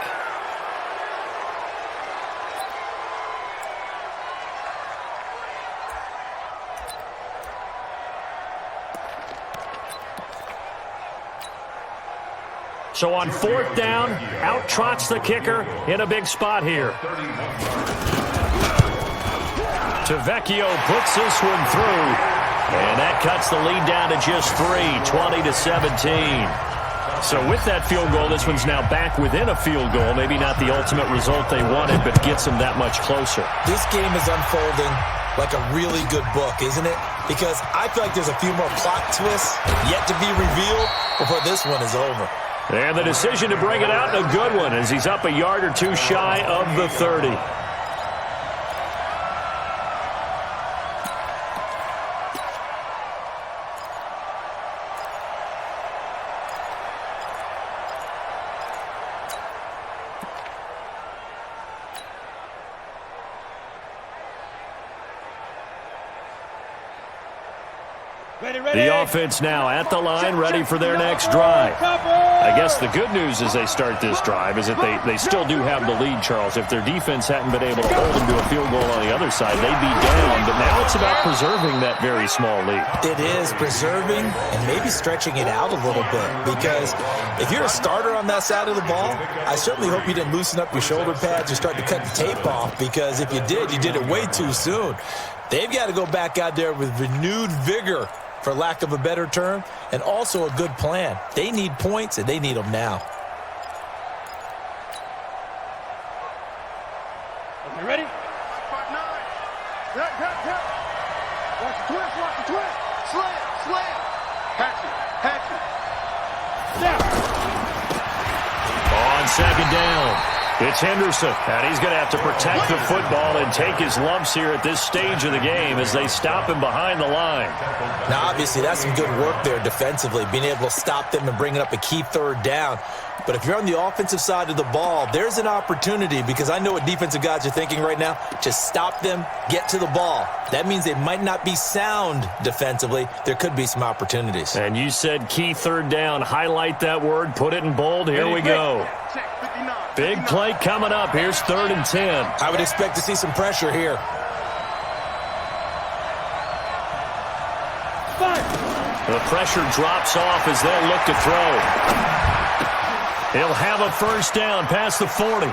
So on 4th down, out trots the kicker in a big spot here. Tavecchio puts this one through, and that cuts the lead down to just 3, 20-17. So with that field goal, this one's now back within a field goal. Maybe not the ultimate result they wanted, but gets them that much closer. This game is unfolding like a really good book, isn't it? Because I feel like there's a few more plot twists yet to be revealed before this one is over. And the decision to bring it out in a good one as he's up a yard or two shy of the 30. The offense now at the line, ready for their next drive. I guess the good news as they start this drive is that they still do have the lead, Charles. If their defense hadn't been able to hold them to a field goal on the other side, they'd be down. But now it's about preserving that very small lead. It is preserving and maybe stretching it out a little bit. Because if you're a starter on that side of the ball, I certainly hope you didn't loosen up your shoulder pads or start to cut the tape off. Because if you did it way too soon. They've got to go back out there with renewed vigor, for lack of a better term, and also a good plan. They need points, and they need them now. You ready? 5-9. Watch the twist. Slam. Hatch it. On 2nd down, it's Henderson, and he's going to have to protect the football and take his lumps here at this stage of the game as they stop him behind the line. Now, obviously, that's some good work there defensively, being able to stop them and bringing up a key 3rd down. But if you're on the offensive side of the ball, there's an opportunity, because I know what defensive guys are thinking right now. Just stop them, get to the ball. That means they might not be sound defensively. There could be some opportunities. And you said key 3rd down. Highlight that word. Put it in bold. Here we go. Big play coming up. Here's 3rd and 10. I would expect to see some pressure here. The pressure drops off as they'll look to throw. He'll have a 1st down past the 40.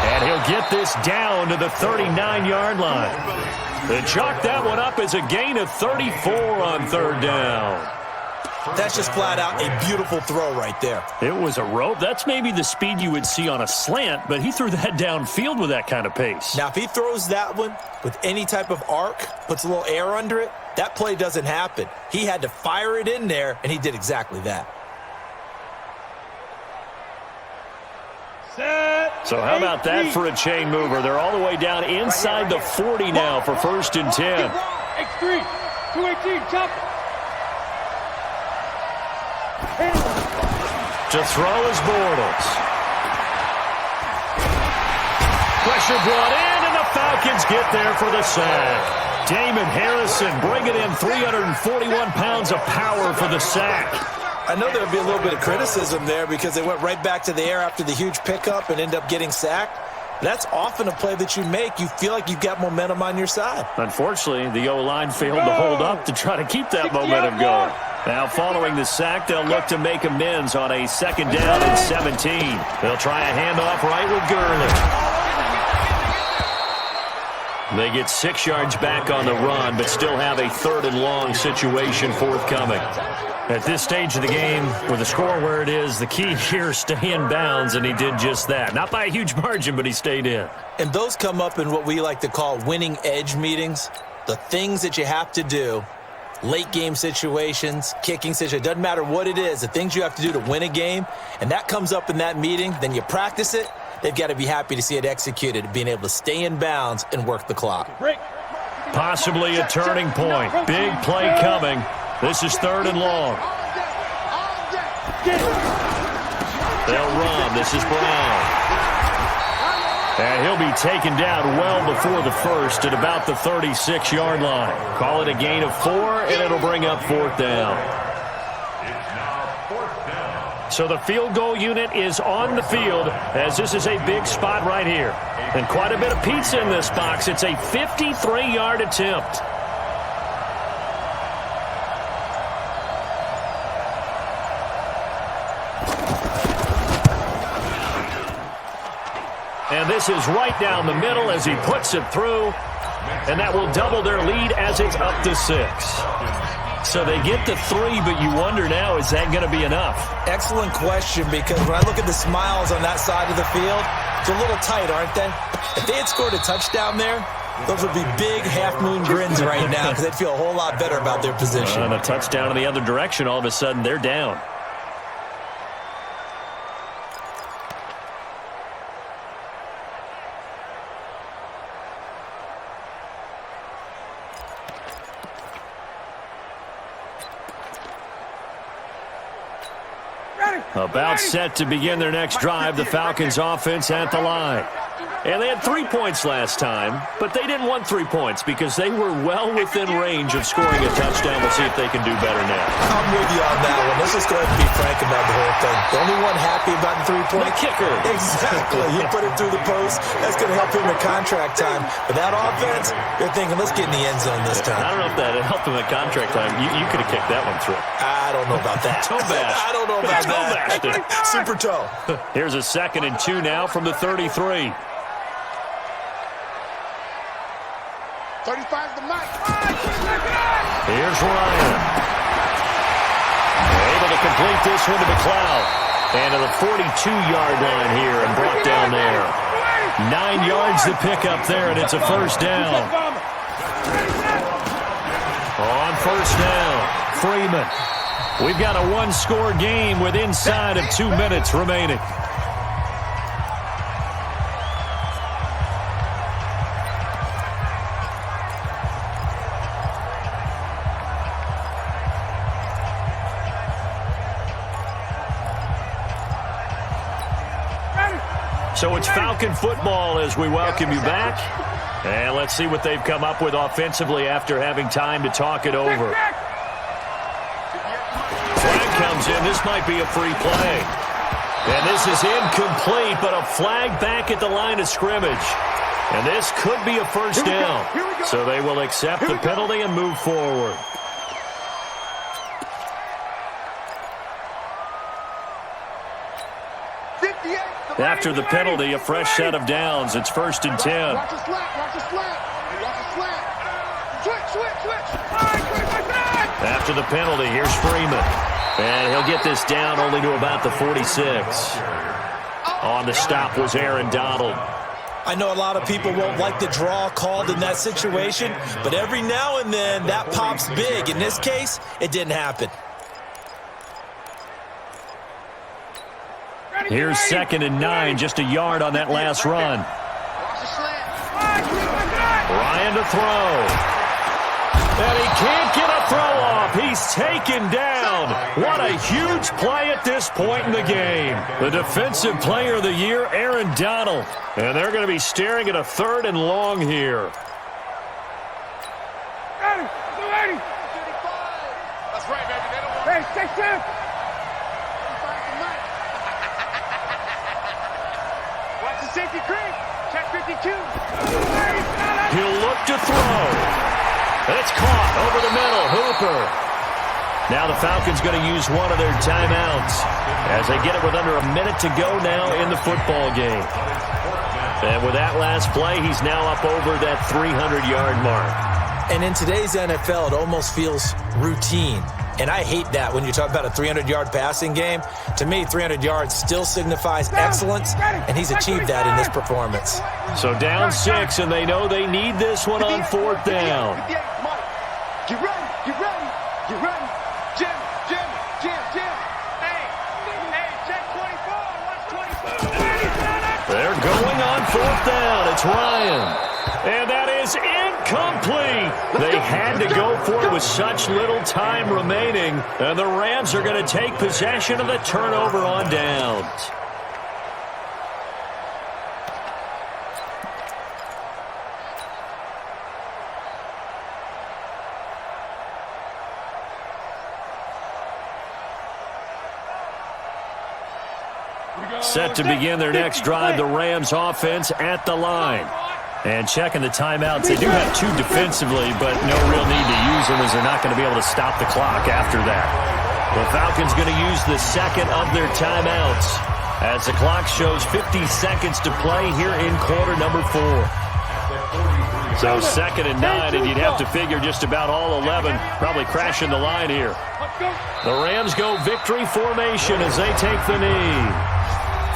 And he'll get this down to the 39-yard line. They chalk that one up as a gain of 34 on 3rd down. That's just flat out a beautiful throw right there. It was a rope. That's maybe the speed you would see on a slant, but he threw that downfield with that kind of pace. Now, if he throws that one with any type of arc, puts a little air under it, that play doesn't happen. He had to fire it in there, and he did exactly that. So how about that for a chain mover? They're all the way down inside the 40 now for 1st and 10. X3, 218, chop. To throw is Bortles. Pressure brought in, and the Falcons get there for the sack. Damon Harrison bringing in 341 pounds of power for the sack. I know there would be a little bit of criticism there because they went right back to the air after the huge pickup and end up getting sacked. That's often a play that you make. You feel like you've got momentum on your side. Unfortunately, the O-line failed to hold up to try to keep that momentum going. Now, following the sack, they'll look to make amends on a 2nd down and 17. They'll try a handoff right with Gurley. They get 6 yards back on the run, but still have a 3rd and long situation forthcoming. At this stage of the game, with the score where it is, the key here is stay in bounds, and he did just that. Not by a huge margin, but he stayed in. And those come up in what we like to call winning edge meetings. The things that you have to do, late game situations, kicking situations, doesn't matter what it is, the things you have to do to win a game, and that comes up in that meeting, then you practice it. They've got to be happy to see it executed, being able to stay in bounds and work the clock. Possibly a turning point. Big play coming. This is 3rd and long. They'll run. This is Brown. And he'll be taken down well before the first at about the 36-yard line. Call it a gain of 4, and it'll bring up 4th down. It's now 4th down. So the field goal unit is on the field, as this is a big spot right here. And quite a bit of pizza in this box. It's a 53-yard attempt. And this is right down the middle as he puts it through. And that will double their lead as it's up to 6. So they get the 3, but you wonder now, is that going to be enough? Excellent question, because when I look at the smiles on that side of the field, it's a little tight, aren't they? If they had scored a touchdown there, those would be big half-moon grins right now because they'd feel a whole lot better about their position. And a touchdown in the other direction, all of a sudden they're down. About set to begin their next drive, the Falcons offense at the line. And they had 3 points last time, but they didn't want 3 points because they were well within range of scoring a touchdown. We'll see if they can do better now. I'm with you on that one. Let's just go ahead and be frank about the whole thing. The only one happy about the 3-point kicker. Exactly. You put it through the post. That's going to help him in contract time. But that offense, they're thinking, let's get in the end zone this time. I don't know if that helped him in contract time. You could have kicked that one through. I don't know about that. Toe bash. I don't know about that. Super toe. Here's a 2nd and 2 now from the 33. 35's the mic. Here's Ryan. Able to complete this one to McLeod. And to the 42-yard line here and brought down there. 9 yards to pick up there, and it's a 1st down. On 1st down, Freeman. We've got a 1-score game with inside of 2 minutes remaining. So it's Falcon football as we welcome you back. And let's see what they've come up with offensively after having time to talk it over. Flag comes in. This might be a free play. And this is incomplete, but a flag back at the line of scrimmage. And this could be a 1st down. So they will accept the penalty and move forward. After the penalty, a fresh set of downs. It's 1st and 10. Watch the slant. Watch the slant. Watch the slant. Switch. After the penalty, here's Freeman. And he'll get this down only to about the 46. On the stop was Aaron Donald. I know a lot of people won't like the draw called in that situation, but every now and then that pops big. In this case, it didn't happen. Here's 2nd and 9, just a yard on that last run. Ryan to throw. And he can't get a throw off. He's taken down. What a huge play at this point in the game. The defensive player of the year, Aaron Donald. And they're going to be staring at a 3rd and long here. That's right, baby. Hey, stay safe. Watch the safety creep. Check 52. He'll look to throw. It's caught over the middle. Hooper. Now the Falcons going to use one of their timeouts as they get it with under a minute to go now in the football game. And with that last play, he's now up over that 300-yard mark. And in today's NFL, it almost feels routine. And I hate that when you talk about a 300-yard passing game. To me, 300 yards still signifies excellence, and he's achieved that in this performance. So down 6, and they know they need this one on 4th down. Get ready, get ready, get ready. Jim. Hey, check 24, watch 24. They're going on 4th down. It's Ryan. And that is incomplete. They had to go for it with such little time remaining. And the Rams are going to take possession of the turnover on downs. Set to begin their next drive, the Rams offense at the line. And checking the timeouts, they do have 2 defensively, but no real need to use them as they're not going to be able to stop the clock after that. The Falcons going to use the second of their timeouts as the clock shows 50 seconds to play here in quarter number 4. So 2nd and 9, and you'd have to figure just about all 11 probably crashing the line here. The Rams go victory formation as they take the knee.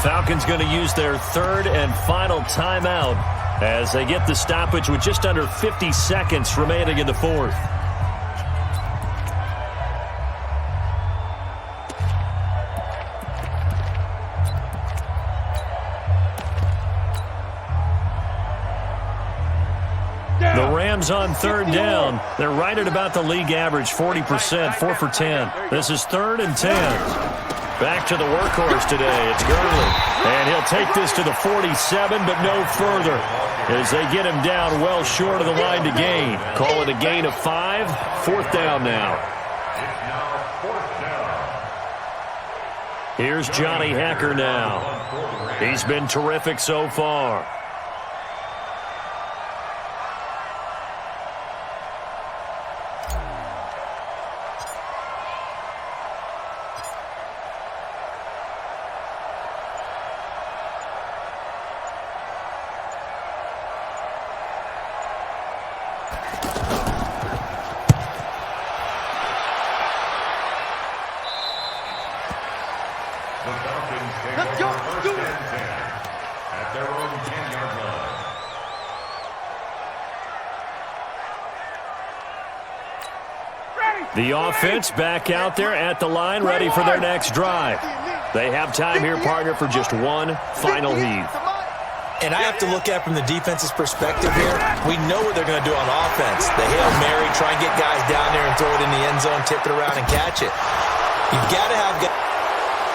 Falcons going to use their 3rd and final timeout as they get the stoppage with just under 50 seconds remaining in the 4th. The Rams on 3rd down. They're right at about the league average, 40%, 4 for 10. This is 3rd and 10. Back to the workhorse today. It's Gurley. And he'll take this to the 47, but no further as they get him down well short of the line to gain. Call it a gain of 5. 4th down now. It's now 4th down. Here's Johnny Hekker now. He's been terrific so far. The Falcons take over 1st and 10 at their own 10-yard line. The offense back out there at the line, ready for their next drive. They have time here, partner, for just one final heave. And I have to look at it from the defense's perspective here. We know what they're going to do on offense. The Hail Mary, try and get guys down there and throw it in the end zone, tip it around and catch it. You've got to have guys.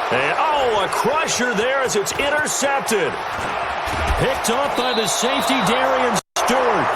And, a crusher there as it's intercepted. Picked off by the safety, Darian Stewart.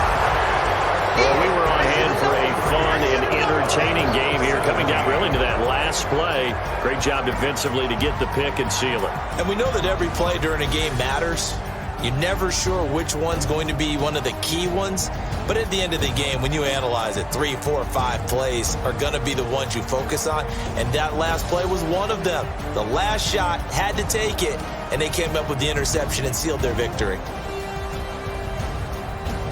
Well, we were on hand for a fun and entertaining game here, coming down really to that last play. Great job defensively to get the pick and seal it. And we know that every play during a game matters. You're never sure which one's going to be one of the key ones. But at the end of the game, when you analyze it, 3, 4, 5 plays are going to be the ones you focus on. And that last play was one of them. The last shot had to take it, and they came up with the interception and sealed their victory.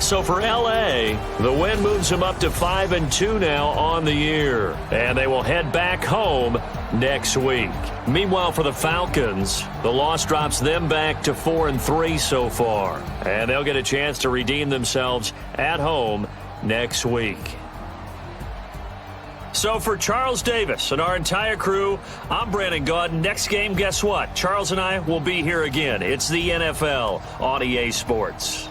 So for L.A., the win moves them up to 5-2 now on the year. And they will head back home next week. Meanwhile, for the Falcons, the loss drops them back to 4-3 so far. And they'll get a chance to redeem themselves at home next week. So for Charles Davis and our entire crew, I'm Brandon Gaudin. Next game, guess what? Charles and I will be here again. It's the NFL on EA Sports.